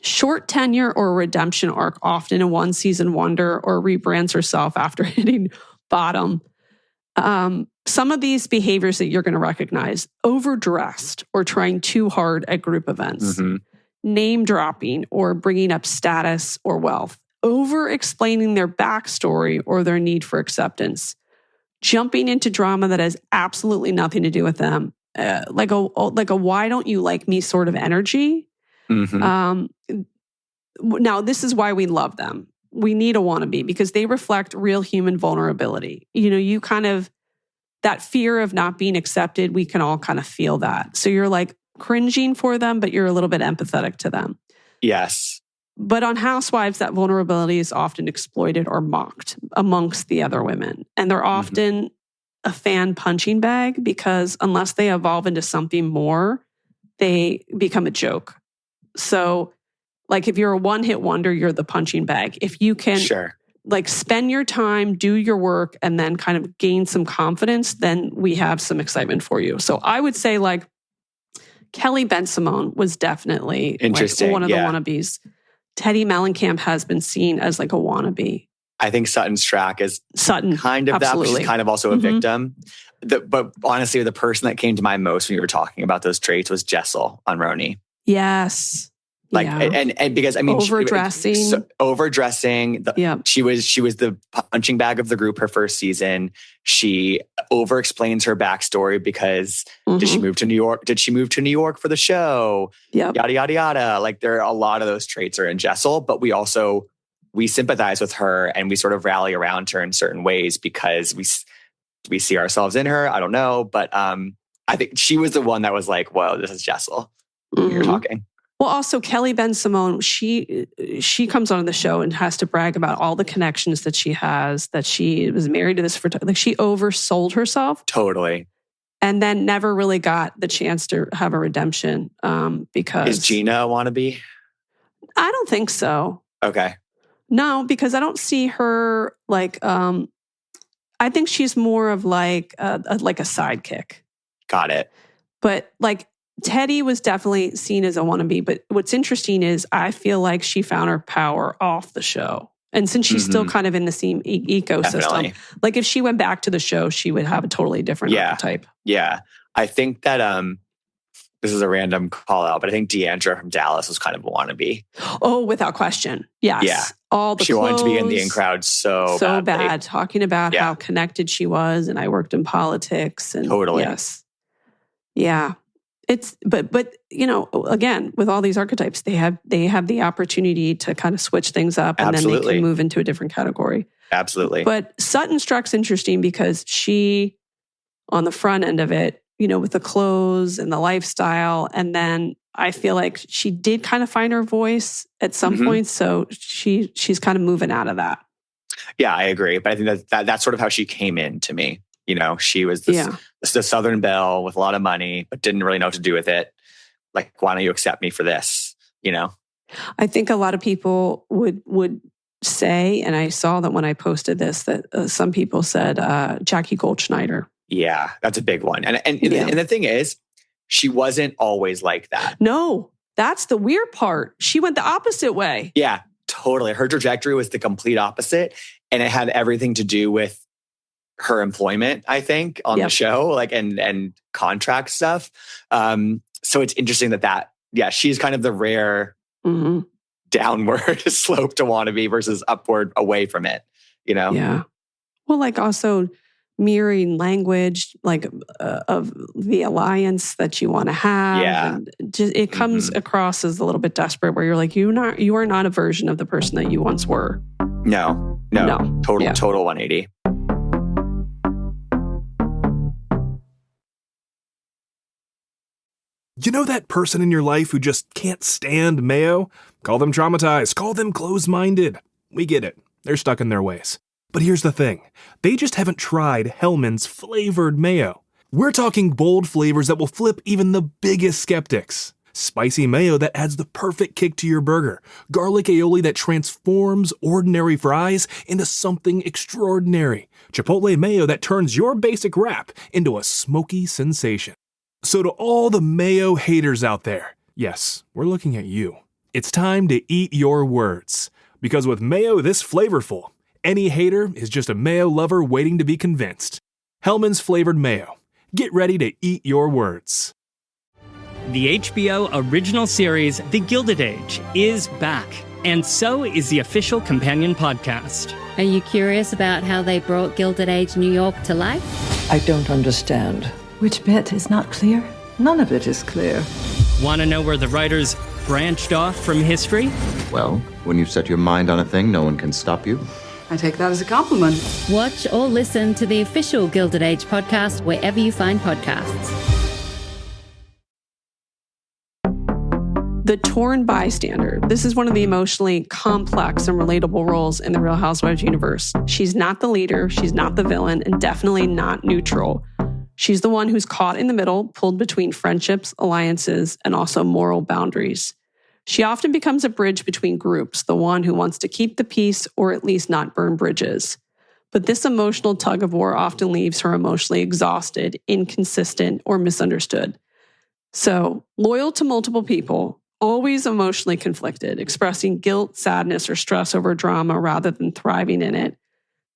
Short tenure or redemption arc, often a one-season wonder, or rebrands herself after hitting bottom. Some of these behaviors that you're going to recognize: overdressed or trying too hard at group events, name dropping or bringing up status or wealth, over explaining their backstory or their need for acceptance, jumping into drama that has absolutely nothing to do with them, like a why don't you like me sort of energy. Now, this is why we love them. We need a wannabe because they reflect real human vulnerability. You kind of that fear of not being accepted, we can all kind of feel that. So you're like cringing for them, but you're a little bit empathetic to them. Yes. But on Housewives, that vulnerability is often exploited or mocked amongst the other women. And they're often a fan punching bag because unless they evolve into something more, they become a joke. So like if you're a one-hit wonder, you're the punching bag. If you can like spend your time, do your work, and then kind of gain some confidence, then we have some excitement for you. So I would say like Kelly Ben-Simone was definitely interesting, like one of the wannabes. Teddy Mellencamp has been seen as like a wannabe. I think Sutton Stracke is kind of that, but she's kind of also a victim. But honestly, the person that came to mind most when you were talking about those traits was Jessel on Roni. Yes. Like, and because I mean, overdressing. Overdressing. She was the punching bag of the group her first season. She over-explains her backstory because did she move to New York? Did she move to New York for the show? Yada, yada, yada. Like there are a lot of those traits are in Jessel, but we sympathize with her and we sort of rally around her in certain ways because we see ourselves in her. I don't know. But I think she was the one that was like, whoa, this is Jessel. You're talking. Well, also Kelly Ben-Simone, she comes on the show and has to brag about all the connections that she has, that she was married to this like she oversold herself. Totally. And then never really got the chance to have a redemption because... Is Gina a wannabe? I don't think so. Okay. No, because I don't see her like... I think she's more of like a sidekick. Got it. But like... Teddy was definitely seen as a wannabe, but what's interesting is I feel like she found her power off the show. And since she's still kind of in the same ecosystem, like if she went back to the show, she would have a totally different archetype. Yeah. I think that this is a random call out, but I think Deandra from Dallas was kind of a wannabe. Oh, without question. Yes. Yeah. All the she clothes, wanted to be in the in crowd so bad, talking about how connected she was, and I worked in politics and yes. Yeah. It's but you know, again, with all these archetypes, they have the opportunity to kind of switch things up and then they can move into a different category. Absolutely. But Sutton Stracke's interesting because she, on the front end of it, you know, with the clothes and the lifestyle, and then I feel like she did kind of find her voice at some point. So she's kind of moving out of that. Yeah, I agree. But I think that's sort of how she came in to me. You know, she was the Southern belle with a lot of money, but didn't really know what to do with it. Like, why don't you accept me for this? You know? I think a lot of people would say, and I saw that when I posted this, that some people said Jackie Goldschneider. Yeah, that's a big one. And the thing is, she wasn't always like that. No, that's the weird part. She went the opposite way. Yeah, totally. Her trajectory was the complete opposite. And it had everything to do with her employment, I think, on the show, like and contract stuff. So it's interesting that she's kind of the rare downward slope to wannabe versus upward away from it, you know? Yeah. Well, like also mirroring language, like of the alliance that you want to have. Yeah. And just, it comes across as a little bit desperate where you're like, you are not a version of the person that you once were. No. Total 180. You know that person in your life who just can't stand mayo? Call them traumatized. Call them closed-minded. We get it. They're stuck in their ways. But here's the thing. They just haven't tried Hellmann's flavored mayo. We're talking bold flavors that will flip even the biggest skeptics. Spicy mayo that adds the perfect kick to your burger. Garlic aioli that transforms ordinary fries into something extraordinary. Chipotle mayo that turns your basic wrap into a smoky sensation. So to all the mayo haters out there, yes, we're looking at you. It's time to eat your words. Because with mayo this flavorful, any hater is just a mayo lover waiting to be convinced. Hellmann's flavored mayo. Get ready to eat your words. The HBO original series, The Gilded Age, is back. And so is the official companion podcast. Are you curious about how they brought Gilded Age New York to life? I don't understand. Which bit is not clear? None of it is clear. Want to know where the writers branched off from history? Well, when you set your mind on a thing, no one can stop you. I take that as a compliment. Watch or listen to the official Gilded Age podcast wherever you find podcasts. The torn bystander. This is one of the emotionally complex and relatable roles in the Real Housewives universe. She's not the leader, she's not the villain, and definitely not neutral. She's the one who's caught in the middle, pulled between friendships, alliances, and also moral boundaries. She often becomes a bridge between groups, the one who wants to keep the peace or at least not burn bridges. But this emotional tug of war often leaves her emotionally exhausted, inconsistent, or misunderstood. So, loyal to multiple people, always emotionally conflicted, expressing guilt, sadness, or stress over drama rather than thriving in it.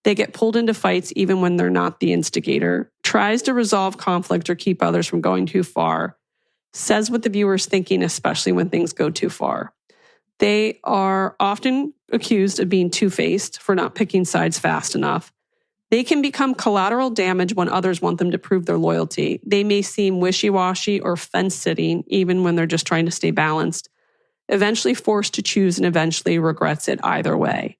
They get pulled into fights even when they're not the instigator, tries to resolve conflict or keep others from going too far, says what the viewer's thinking, especially when things go too far. They are often accused of being two-faced for not picking sides fast enough. They can become collateral damage when others want them to prove their loyalty. They may seem wishy-washy or fence-sitting, even when they're just trying to stay balanced. Eventually forced to choose and eventually regrets it either way.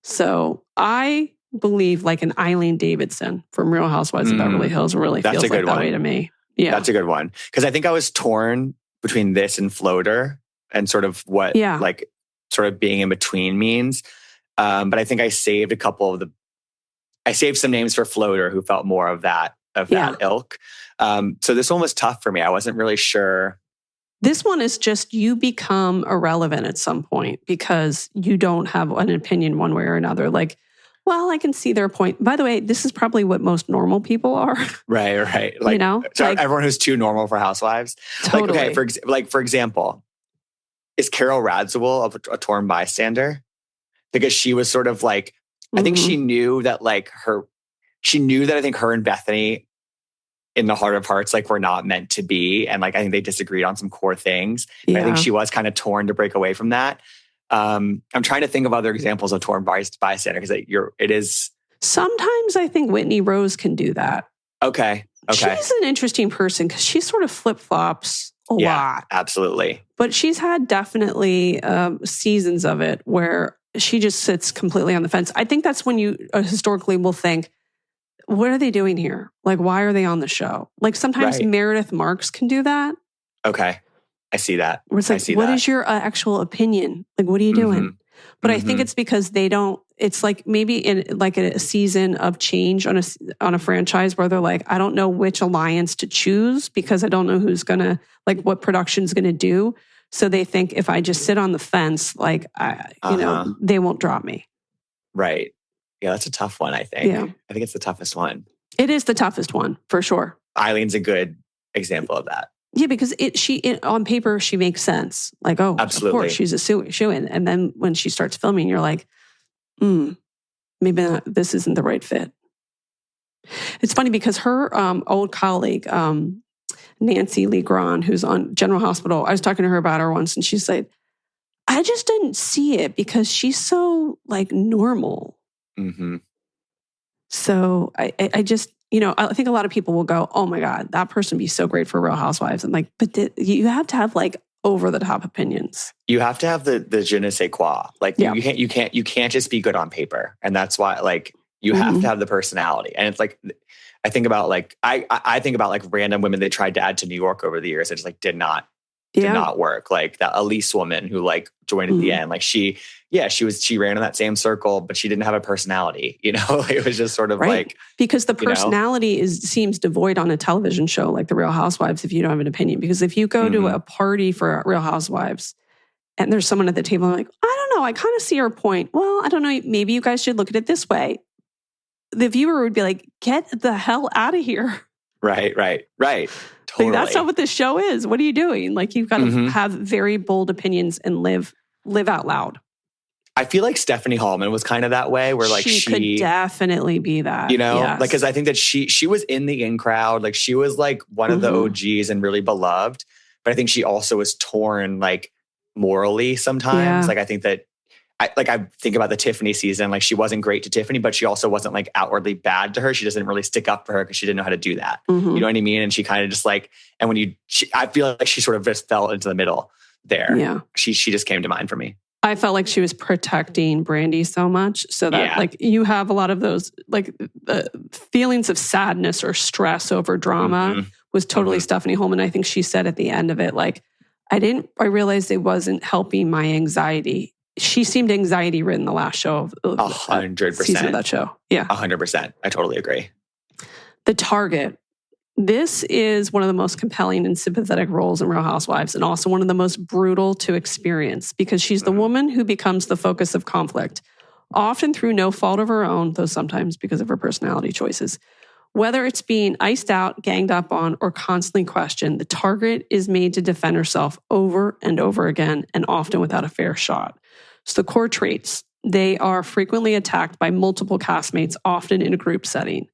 So I believe like an Eileen Davidson from Real Housewives of Beverly Hills really feels like that way to me. Yeah, that's a good one. Because I think I was torn between this and Floater and sort of what like sort of being in between means. But I think I saved I saved some names for Floater who felt more of that ilk. So this one was tough for me. I wasn't really sure. This one is just you become irrelevant at some point because you don't have an opinion one way or another. Like, well, I can see their point. By the way, this is probably what most normal people are. Right. Like, you know, so like, everyone who's too normal for Housewives. Totally. Like, okay, for example, is Carol Radziwill a torn bystander? Because she was sort of like, I think she knew that like I think her and Bethany in the heart of hearts, like were not meant to be. And like, I think they disagreed on some core things. Yeah. I think she was kind of torn to break away from that. I'm trying to think of other examples of torn bystander because it is. Sometimes I think Whitney Rose can do that. Okay. She's an interesting person because she sort of flip-flops a lot. Absolutely. But she's had definitely seasons of it where she just sits completely on the fence. I think that's when you historically will think, what are they doing here? Like, why are they on the show? Like sometimes Meredith Marks can do that. Okay. I see that. Where it's like, what is your actual opinion? Like, what are you doing? But I think it's because they don't, it's like maybe in like a season of change on a franchise where they're like, I don't know which alliance to choose because I don't know who's going to, like what production's going to do. So they think if I just sit on the fence, like, they won't drop me. Right. Yeah, that's a tough one, I think. Yeah. I think it's the toughest one. It is the toughest one, for sure. Eileen's a good example of that. Yeah, because on paper, she makes sense. Like, oh, absolutely. Of course, she's a shoo-in. And then when she starts filming, you're like, maybe this isn't the right fit. It's funny because her old colleague, Nancy Lee Grahn, who's on General Hospital, I was talking to her about her once, and she's like, I just didn't see it because she's so like normal. So I just, I think a lot of people will go, oh my God, that person would be so great for Real Housewives. I'm like, but you have to have like over the top opinions. You have to have the je ne sais quoi. Like you can't just be good on paper. And that's why like you have to have the personality. And it's like, I think about like, I think about like random women they tried to add to New York over the years. It just like did not work. Like that Elise woman who like joined at the end. Like she ran in that same circle, but she didn't have a personality, it was just sort of like. Because the personality seems devoid on a television show like the Real Housewives if you don't have an opinion. Because if you go to a party for Real Housewives and there's someone at the table like, I don't know, I kind of see her point. Well, I don't know, maybe you guys should look at it this way. The viewer would be like, get the hell out of here. Right. Totally. Like, that's not what this show is. What are you doing? Like, you've got to have very bold opinions and live out loud. I feel like Stephanie Hallman was kind of that way where like she could definitely be that. Like, because I think that she was in the in crowd. Like she was like one of the OGs and really beloved. But I think she also was torn like morally sometimes. Yeah. Like I think that I think about the Tiffany season, like she wasn't great to Tiffany, but she also wasn't like outwardly bad to her. She doesn't really stick up for her because she didn't know how to do that. You know what I mean? And she kind of just like, and I feel like she sort of just fell into the middle there. Yeah. She just came to mind for me. I felt like she was protecting Brandy so much so that like you have a lot of those like feelings of sadness or stress over drama was totally Stephanie Holman. I think she said at the end of it, like, I realized it wasn't helping my anxiety. She seemed anxiety ridden the last show of 100% season of that show. Yeah. 100%. I totally agree. The Target. This is one of the most compelling and sympathetic roles in Real Housewives, and also one of the most brutal to experience because she's the woman who becomes the focus of conflict, often through no fault of her own, though sometimes because of her personality choices. Whether it's being iced out, ganged up on, or constantly questioned, the target is made to defend herself over and over again, and often without a fair shot. So the core traits, they are frequently attacked by multiple castmates, often in a group setting.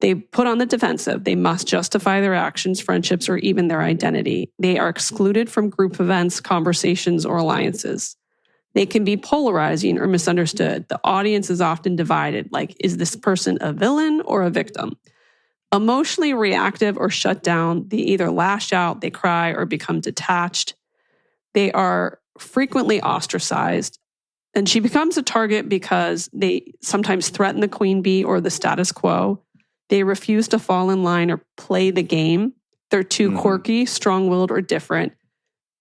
They put on the defensive. They must justify their actions, friendships, or even their identity. They are excluded from group events, conversations, or alliances. They can be polarizing or misunderstood. The audience is often divided. Like, is this person a villain or a victim? Emotionally reactive or shut down. They either lash out, they cry, or become detached. They are frequently ostracized. And she becomes a target because they sometimes threaten the queen bee or the status quo. They refuse to fall in line or play the game. They're too quirky, strong-willed, or different.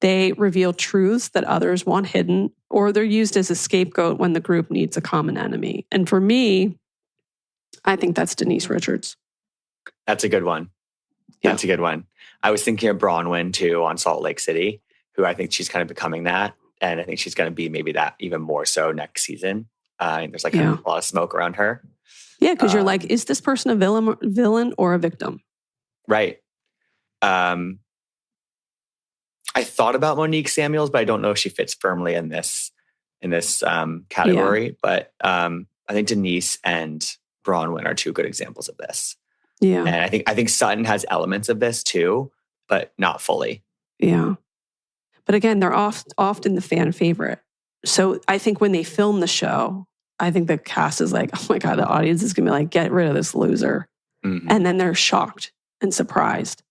They reveal truths that others want hidden, or they're used as a scapegoat when the group needs a common enemy. And for me, I think that's Denise Richards. That's a good one. That's a good one. I was thinking of Bronwyn, too, on Salt Lake City, who I think she's kind of becoming that. And I think she's going to be maybe that even more so next season. There's like a lot of smoke around her. Yeah, because you're like, is this person a villain or a victim? Right. I thought about Monique Samuels, but I don't know if she fits firmly in this category. Yeah. But I think Denise and Bronwyn are two good examples of this. Yeah, and I think Sutton has elements of this too, but not fully. Yeah, but again, they're often the fan favorite. So I think when they film the show, I think the cast is like, oh my God, the audience is going to be like, get rid of this loser. And then they're shocked and surprised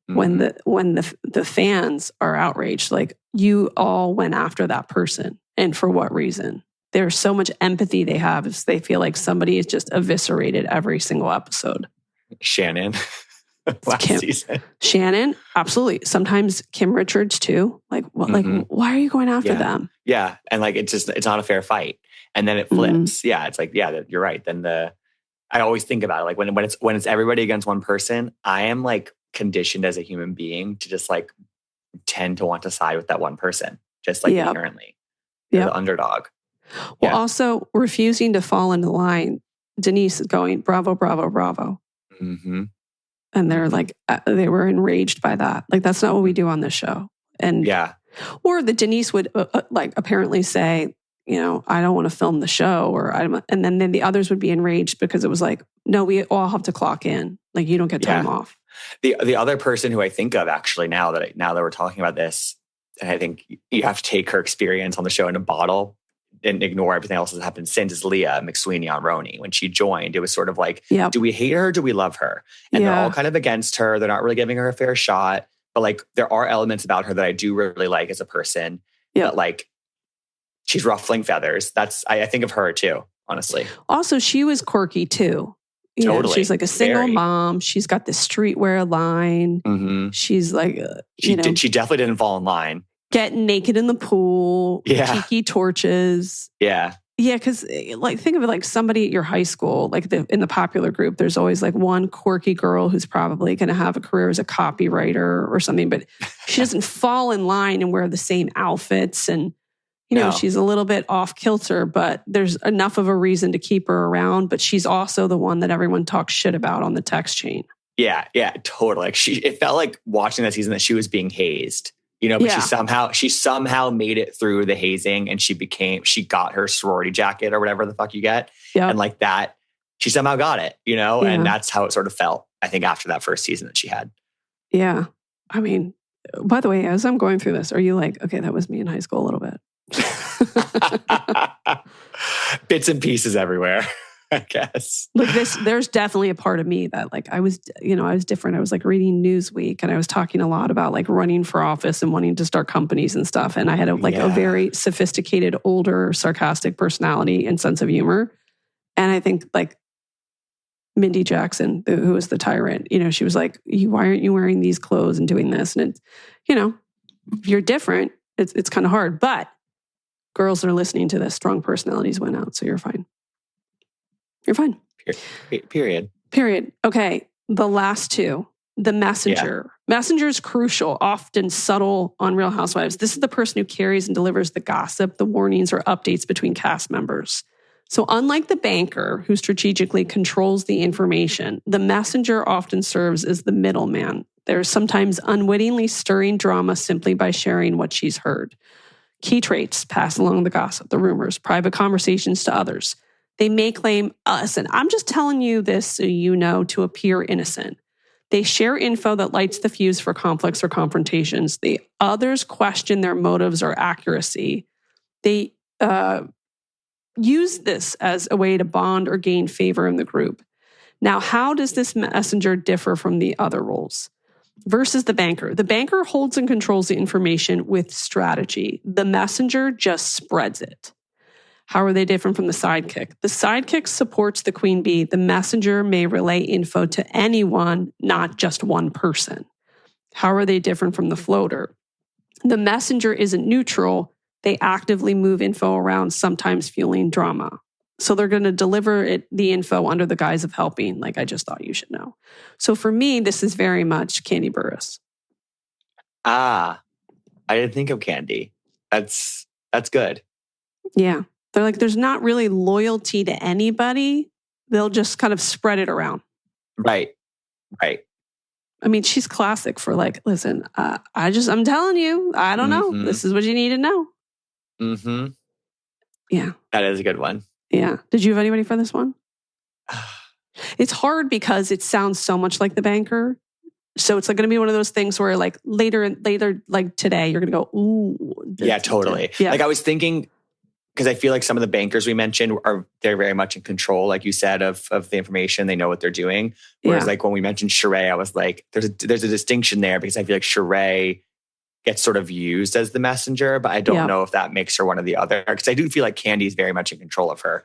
when the fans are outraged. Like, you all went after that person. And for what reason? There's so much empathy they have if they feel like somebody is just eviscerated every single episode. Shannon. Season. Shannon, absolutely. Sometimes Kim Richards too. Like, like, why are you going after them? Yeah. And like, it's not a fair fight. And then it flips. Yeah. It's like, yeah, you're right. Then I always think about it. Like when it's everybody against one person, I am like conditioned as a human being to just like tend to want to side with that one person, just like inherently. You're the underdog. Well, also refusing to fall into line. Denise is going, bravo, bravo, bravo. And they're like, they were enraged by that. Like, that's not what we do on this show. And or the Denise would like apparently say, you know, I don't want to film the show, and then the others would be enraged because it was like, no, we all have to clock in. Like, you don't get time off. The other person who I think of actually now that we're talking about this, and I think you have to take her experience on the show in a bottle and ignore everything else that's happened since, is Leah McSweeney on Roni. When she joined, it was sort of like, do we hate her or do we love her? And they're all kind of against her. They're not really giving her a fair shot. But like, there are elements about her that I do really like as a person. But like, she's ruffling feathers. I think of her too, honestly. Also, she was quirky too. You know, she's like a single mom. She's got this streetwear line. She's like, she definitely didn't fall in line. Getting naked in the pool. Tiki torches. Yeah. Yeah, because like, think of it like somebody at your high school, like in the popular group, there's always like one quirky girl who's probably going to have a career as a copywriter or something, but she doesn't fall in line and wear the same outfits. And, you know, she's a little bit off kilter, but there's enough of a reason to keep her around. But she's also the one that everyone talks shit about on the text chain. Yeah, totally. Like it felt like watching that season that she was being hazed. You know, but she somehow made it through the hazing, and she got her sorority jacket or whatever the fuck you get. And like that, she somehow got it, you know, and that's how it sort of felt, I think, after that first season that she had. Yeah. I mean, by the way, as I'm going through this, are you like, okay, that was me in high school a little bit? Bits and pieces everywhere. I guess. Like there's definitely a part of me that like I was different. I was like reading Newsweek and I was talking a lot about like running for office and wanting to start companies and stuff. And I had a very sophisticated, older, sarcastic personality and sense of humor. And I think like Mindy Jackson, who was the tyrant, she was like, why aren't you wearing these clothes and doing this? And it's, if you're different, it's kind of hard. But girls that are listening to this, strong personalities win out. So you're fine. You're fine. Period. Okay. The last two. The messenger. Yeah. Messenger is crucial, often subtle on Real Housewives. This is the person who carries and delivers the gossip, the warnings, or updates between cast members. So unlike the banker who strategically controls the information, the messenger often serves as the middleman. They're sometimes unwittingly stirring drama simply by sharing what she's heard. Key traits: pass along the gossip, the rumors, private conversations to others. They may claim, listen, I'm just telling you this so you know, to appear innocent. They share info that lights the fuse for conflicts or confrontations. The others question their motives or accuracy. They use this as a way to bond or gain favor in the group. Now, how does this messenger differ from the other roles? Versus the banker. The banker holds and controls the information with strategy. The messenger just spreads it. How are they different from the sidekick? The sidekick supports the queen bee. The messenger may relay info to anyone, not just one person. How are they different from the floater? The messenger isn't neutral. They actively move info around, sometimes fueling drama. So they're going to deliver the info under the guise of helping, like I just thought you should know. So for me, this is very much Candy Burris. I didn't think of Candy. That's good. Yeah. They're like, there's not really loyalty to anybody. They'll just kind of spread it around. Right. I mean, she's classic for like, listen, I'm telling you, I don't know. This is what you need to know. Mm-hmm. Yeah. That is a good one. Yeah. Did you have anybody for this one? It's hard because it sounds so much like the banker. So it's like going to be one of those things where like later, like today, you're going to go, ooh. Yeah, totally. Yeah. Like I was thinking, because I feel like some of the bankers we mentioned they're very much in control, like you said, of the information. They know what they're doing. Whereas like when we mentioned Sheree, I was like, there's a distinction there because I feel like Sheree gets sort of used as the messenger, but I don't know if that makes her one or the other. Because I do feel like Candy is very much in control of her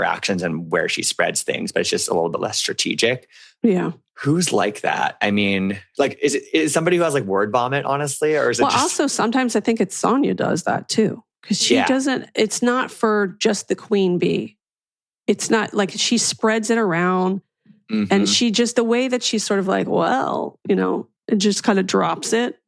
actions and where she spreads things, but it's just a little bit less strategic. Yeah. Who's like that? I mean, like, is somebody who has like word vomit, honestly? Or is it just... also sometimes I think it's Sonia does that too. Because she doesn't, it's not for just the queen bee. It's not like she spreads it around and she just, the way that she's sort of like, well, it just kind of drops it.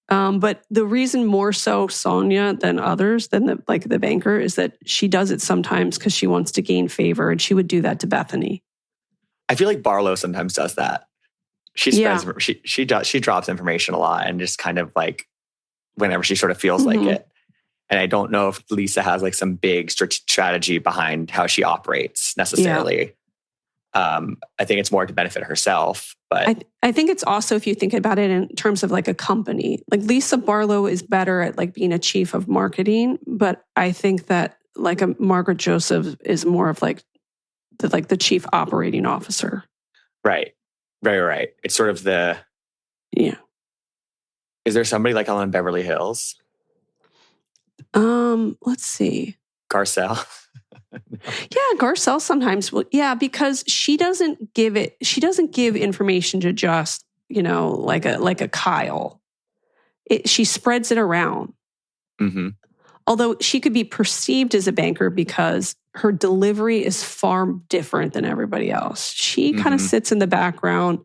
But the reason more so Sonia than others, than the banker, is that she does it sometimes because she wants to gain favor, and she would do that to Bethany. I feel like Barlow sometimes does that. She spreads, she drops information a lot, and just kind of like whenever she sort of feels like it. And I don't know if Lisa has like some big strategy behind how she operates necessarily. Yeah. I think it's more to benefit herself. But I think it's also, if you think about it in terms of like a company, like Lisa Barlow is better at like being a chief of marketing. But I think that like a Margaret Joseph is more of like the chief operating officer. Right. Very right. It's sort of the... Yeah. Is there somebody like on Beverly Hills? Let's see. Garcelle. Yeah, Garcelle sometimes will. Yeah, because she doesn't give information to just, like a Kyle. She spreads it around. Mm-hmm. Although she could be perceived as a banker because her delivery is far different than everybody else. She kind of sits in the background.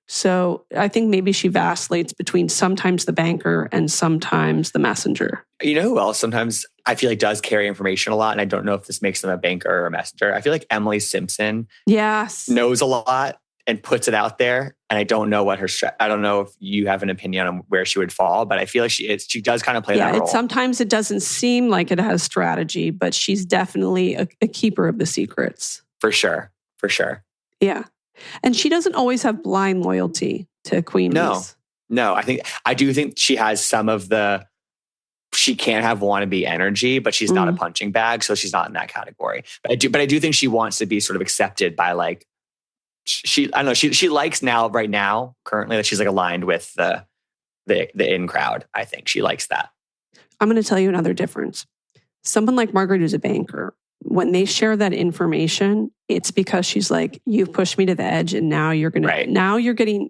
So I think maybe she vacillates between sometimes the banker and sometimes the messenger. You know who else sometimes I feel like does carry information a lot, and I don't know if this makes them a banker or a messenger. I feel like Emily Simpson knows a lot and puts it out there, and I don't know what I don't know if you have an opinion on where she would fall, but I feel like she does kind of play that role. Sometimes it doesn't seem like it has strategy, but she's definitely a keeper of the secrets. For sure. Yeah. And she doesn't always have blind loyalty to Queen Bees. No, I do think she has some of the she can't have wannabe energy, but she's not a punching bag, so she's not in that category. But I do think she wants to be sort of accepted by like I don't know. She likes right now currently that she's like aligned with the in crowd. I think she likes that. I'm going to tell you another difference. Someone like Margaret, who's a banker, when they share that information, it's because she's like, you've pushed me to the edge, and now you're getting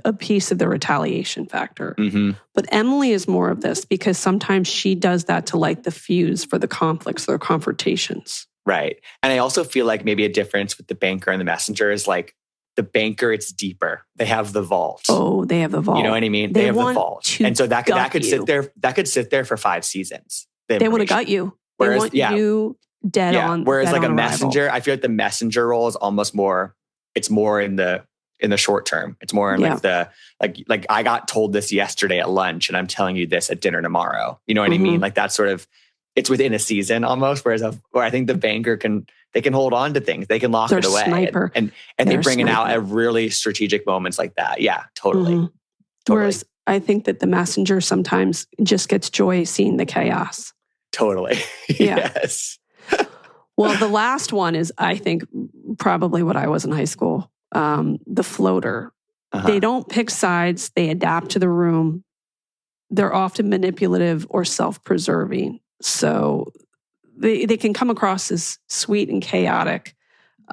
a piece of the retaliation factor. Mm-hmm. But Emily is more of this because sometimes she does that to light the fuse for the conflicts or confrontations. Right. And I also feel like maybe a difference with the banker and the messenger is like the banker, it's deeper. They have the vault. Oh, they have the vault. You know what I mean? They have the vault. And so that could sit there. That could sit there for 5 seasons. They want to gut you. They want you dead on. Whereas like a arrival. messenger, I feel like the messenger role is almost more, it's more in the short term. It's more in like the, like I got told this yesterday at lunch and I'm telling you this at dinner tomorrow. You know what I mean? Like that sort of, it's within a season almost. Whereas where I think the banker can hold on to things. They can lock it away. Sniper. And they bring it out at really strategic moments like that. Yeah, totally. Whereas I think that the messenger sometimes just gets joy seeing the chaos. Totally. Yes. Well, the last one is, I think, probably what I was in high school. The floater. They don't pick sides. They adapt to the room. They're often manipulative or self-preserving. So they can come across as sweet and chaotic.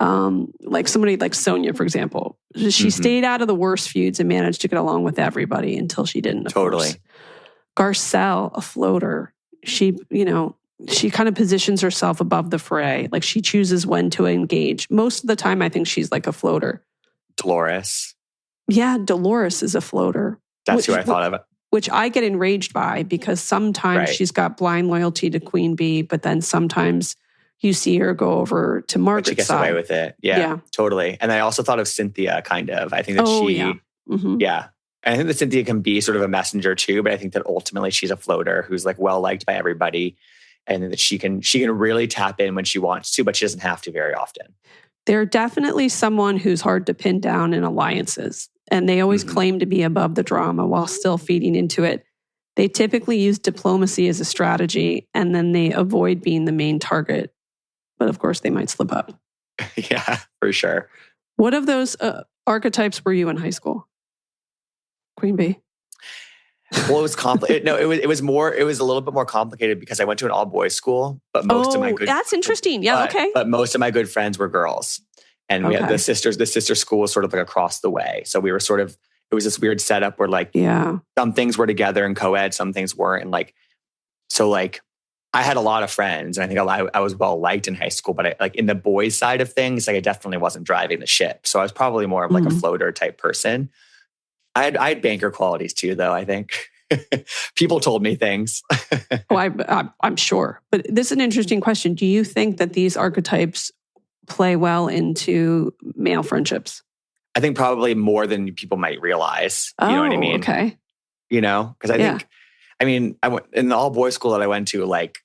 Like somebody like Sonia, for example. She stayed out of the worst feuds and managed to get along with everybody until she didn't. Totally. Garcelle, a floater. She kind of positions herself above the fray. Like she chooses when to engage. Most of the time, I think she's like a floater. Dolores. Yeah, Dolores is a floater. That's who I thought of. Which I get enraged by because sometimes she's got blind loyalty to Queen Bee, but then sometimes you see her go over to Margaret's side. She gets away with it. Yeah, totally. And I also thought of Cynthia, kind of. I think that And I think that Cynthia can be sort of a messenger too, but I think that ultimately she's a floater who's like well liked by everybody, and that she can really tap in when she wants to, but she doesn't have to very often. They're definitely someone who's hard to pin down in alliances, and they always claim to be above the drama while still feeding into it. They typically use diplomacy as a strategy, and then they avoid being the main target. But of course, they might slip up. Yeah, for sure. What of those archetypes were you in high school? Queen Bee. Well, it was complicated. No, it was a little bit more complicated because I went to an all boys school, but most of my that's interesting. Yeah, okay. But most of my good friends were girls, and we had the sister school was sort of like across the way. So we were sort of, it was this weird setup where like some things were together in co-ed, some things weren't, and like so like I had a lot of friends, and I think I was well liked in high school, but like in the boys side of things, like I definitely wasn't driving the ship. So I was probably more of like a floater type person. I had banker qualities too, though, I think. People told me things. I'm sure. But this is an interesting question. Do you think that these archetypes play well into male friendships? I think probably more than people might realize. You know what I mean? Okay. You know? Because I think, I mean, I went in the all-boys school that I went to, like,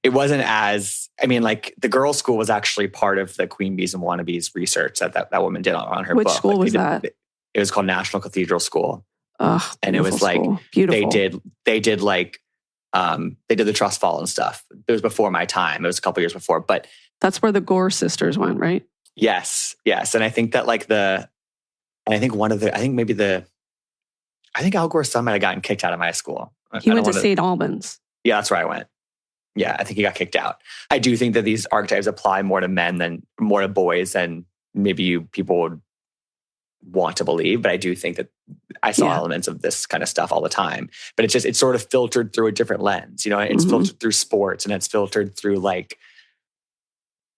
it wasn't as, I mean, like, the girls' school was actually part of the Queen Bees and Wannabes research that woman did on her book. Which school was that? It was called National Cathedral School. And it was like, beautiful. They did the trust fall and stuff. It was before my time. It was a couple years before, but that's where the Gore sisters went, right? Yes. And I think that I think Al Gore's son might have gotten kicked out of my school. He went to St. Albans. Yeah, that's where I went. Yeah, I think he got kicked out. I do think that these archetypes apply more to men than more to boys than maybe people would want to believe, but I do think that I saw elements of this kind of stuff all the time. But it's sort of filtered through a different lens. You know, it's filtered through sports, and it's filtered through like,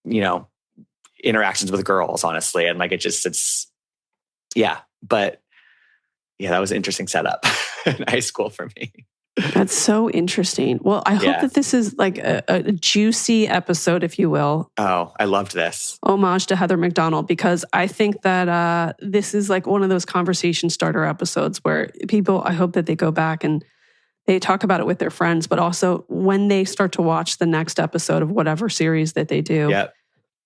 you know, interactions with girls, honestly. And like that was an interesting setup in high school for me. That's so interesting. Well, I hope that this is like a juicy episode, if you will. Oh, I loved this. Homage to Heather McDonald, because I think that this is like one of those conversation starter episodes where people, I hope that they go back and they talk about it with their friends, but also when they start to watch the next episode of whatever series that they do,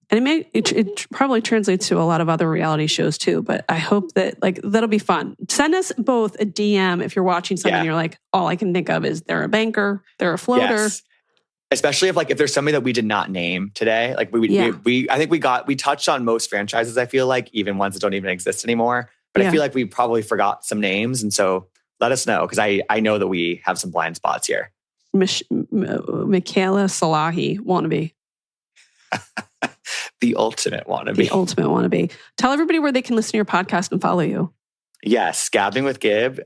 And it probably translates to a lot of other reality shows too, but I hope that that'll be fun. Send us both a DM if you're watching something and you're like, all I can think of is they're a banker, they're a floater. Yes. Especially if there's somebody that we did not name today. Like I think we touched on most franchises, I feel like, even ones that don't even exist anymore. But I feel like we probably forgot some names. And so let us know, because I know that we have some blind spots here. Michaela Salahi wannabe. The ultimate wannabe. The ultimate wannabe. Tell everybody where they can listen to your podcast and follow you. Yes, Gabbing with Gib,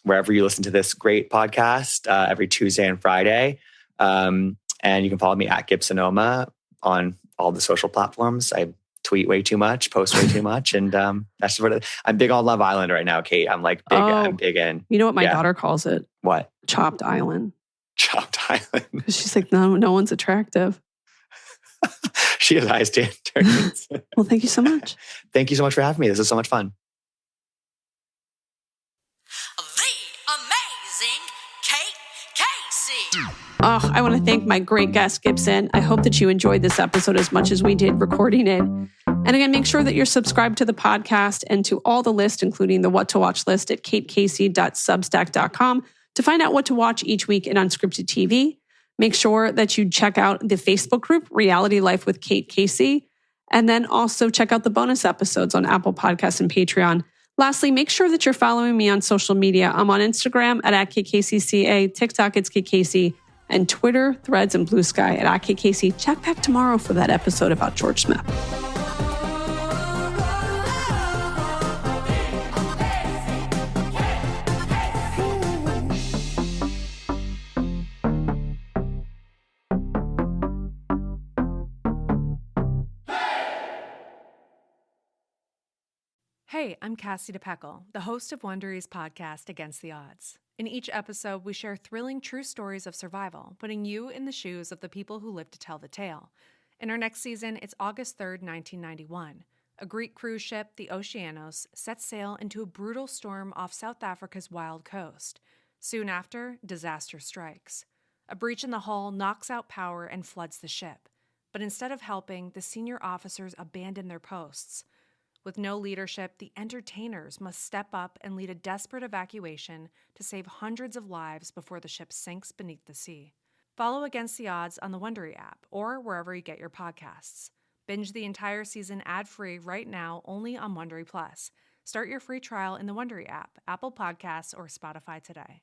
wherever you listen to this great podcast, every Tuesday and Friday. And you can follow me at Gibsonoma on all the social platforms. I tweet way too much, post way too much. And that's what I'm big on Love Island right now, Kate. I'm big. I'm big in. You know what my daughter calls it? What? Chopped Island. Chopped Island. Because she's like, no one's attractive. She has high standards. Well, thank you so much. Thank you so much for having me. This is so much fun. The amazing Kate Casey. Oh, I want to thank my great guest, Gibson. I hope that you enjoyed this episode as much as we did recording it. And again, make sure that you're subscribed to the podcast and to all the list, including the What to Watch list at katecasey.substack.com to find out what to watch each week in unscripted TV. Make sure that you check out the Facebook group, Reality Life with Kate Casey, and then also check out the bonus episodes on Apple Podcasts and Patreon. Lastly, make sure that you're following me on social media. I'm on Instagram at @KCCA, TikTok, it's Kate Casey, and Twitter, Threads, and Blue Sky at Kate Casey. Check back tomorrow for that episode about George Smith. Hey, I'm Cassie DePeckle, the host of Wondery's podcast, Against the Odds. In each episode, we share thrilling true stories of survival, putting you in the shoes of the people who live to tell the tale. In our next season, it's August 3rd, 1991. A Greek cruise ship, the Oceanos, sets sail into a brutal storm off South Africa's wild coast. Soon after, disaster strikes. A breach in the hull knocks out power and floods the ship. But instead of helping, the senior officers abandon their posts. With no leadership, the entertainers must step up and lead a desperate evacuation to save hundreds of lives before the ship sinks beneath the sea. Follow Against the Odds on the Wondery app or wherever you get your podcasts. Binge the entire season ad-free right now only on Wondery Plus. Start your free trial in the Wondery app, Apple Podcasts, or Spotify today.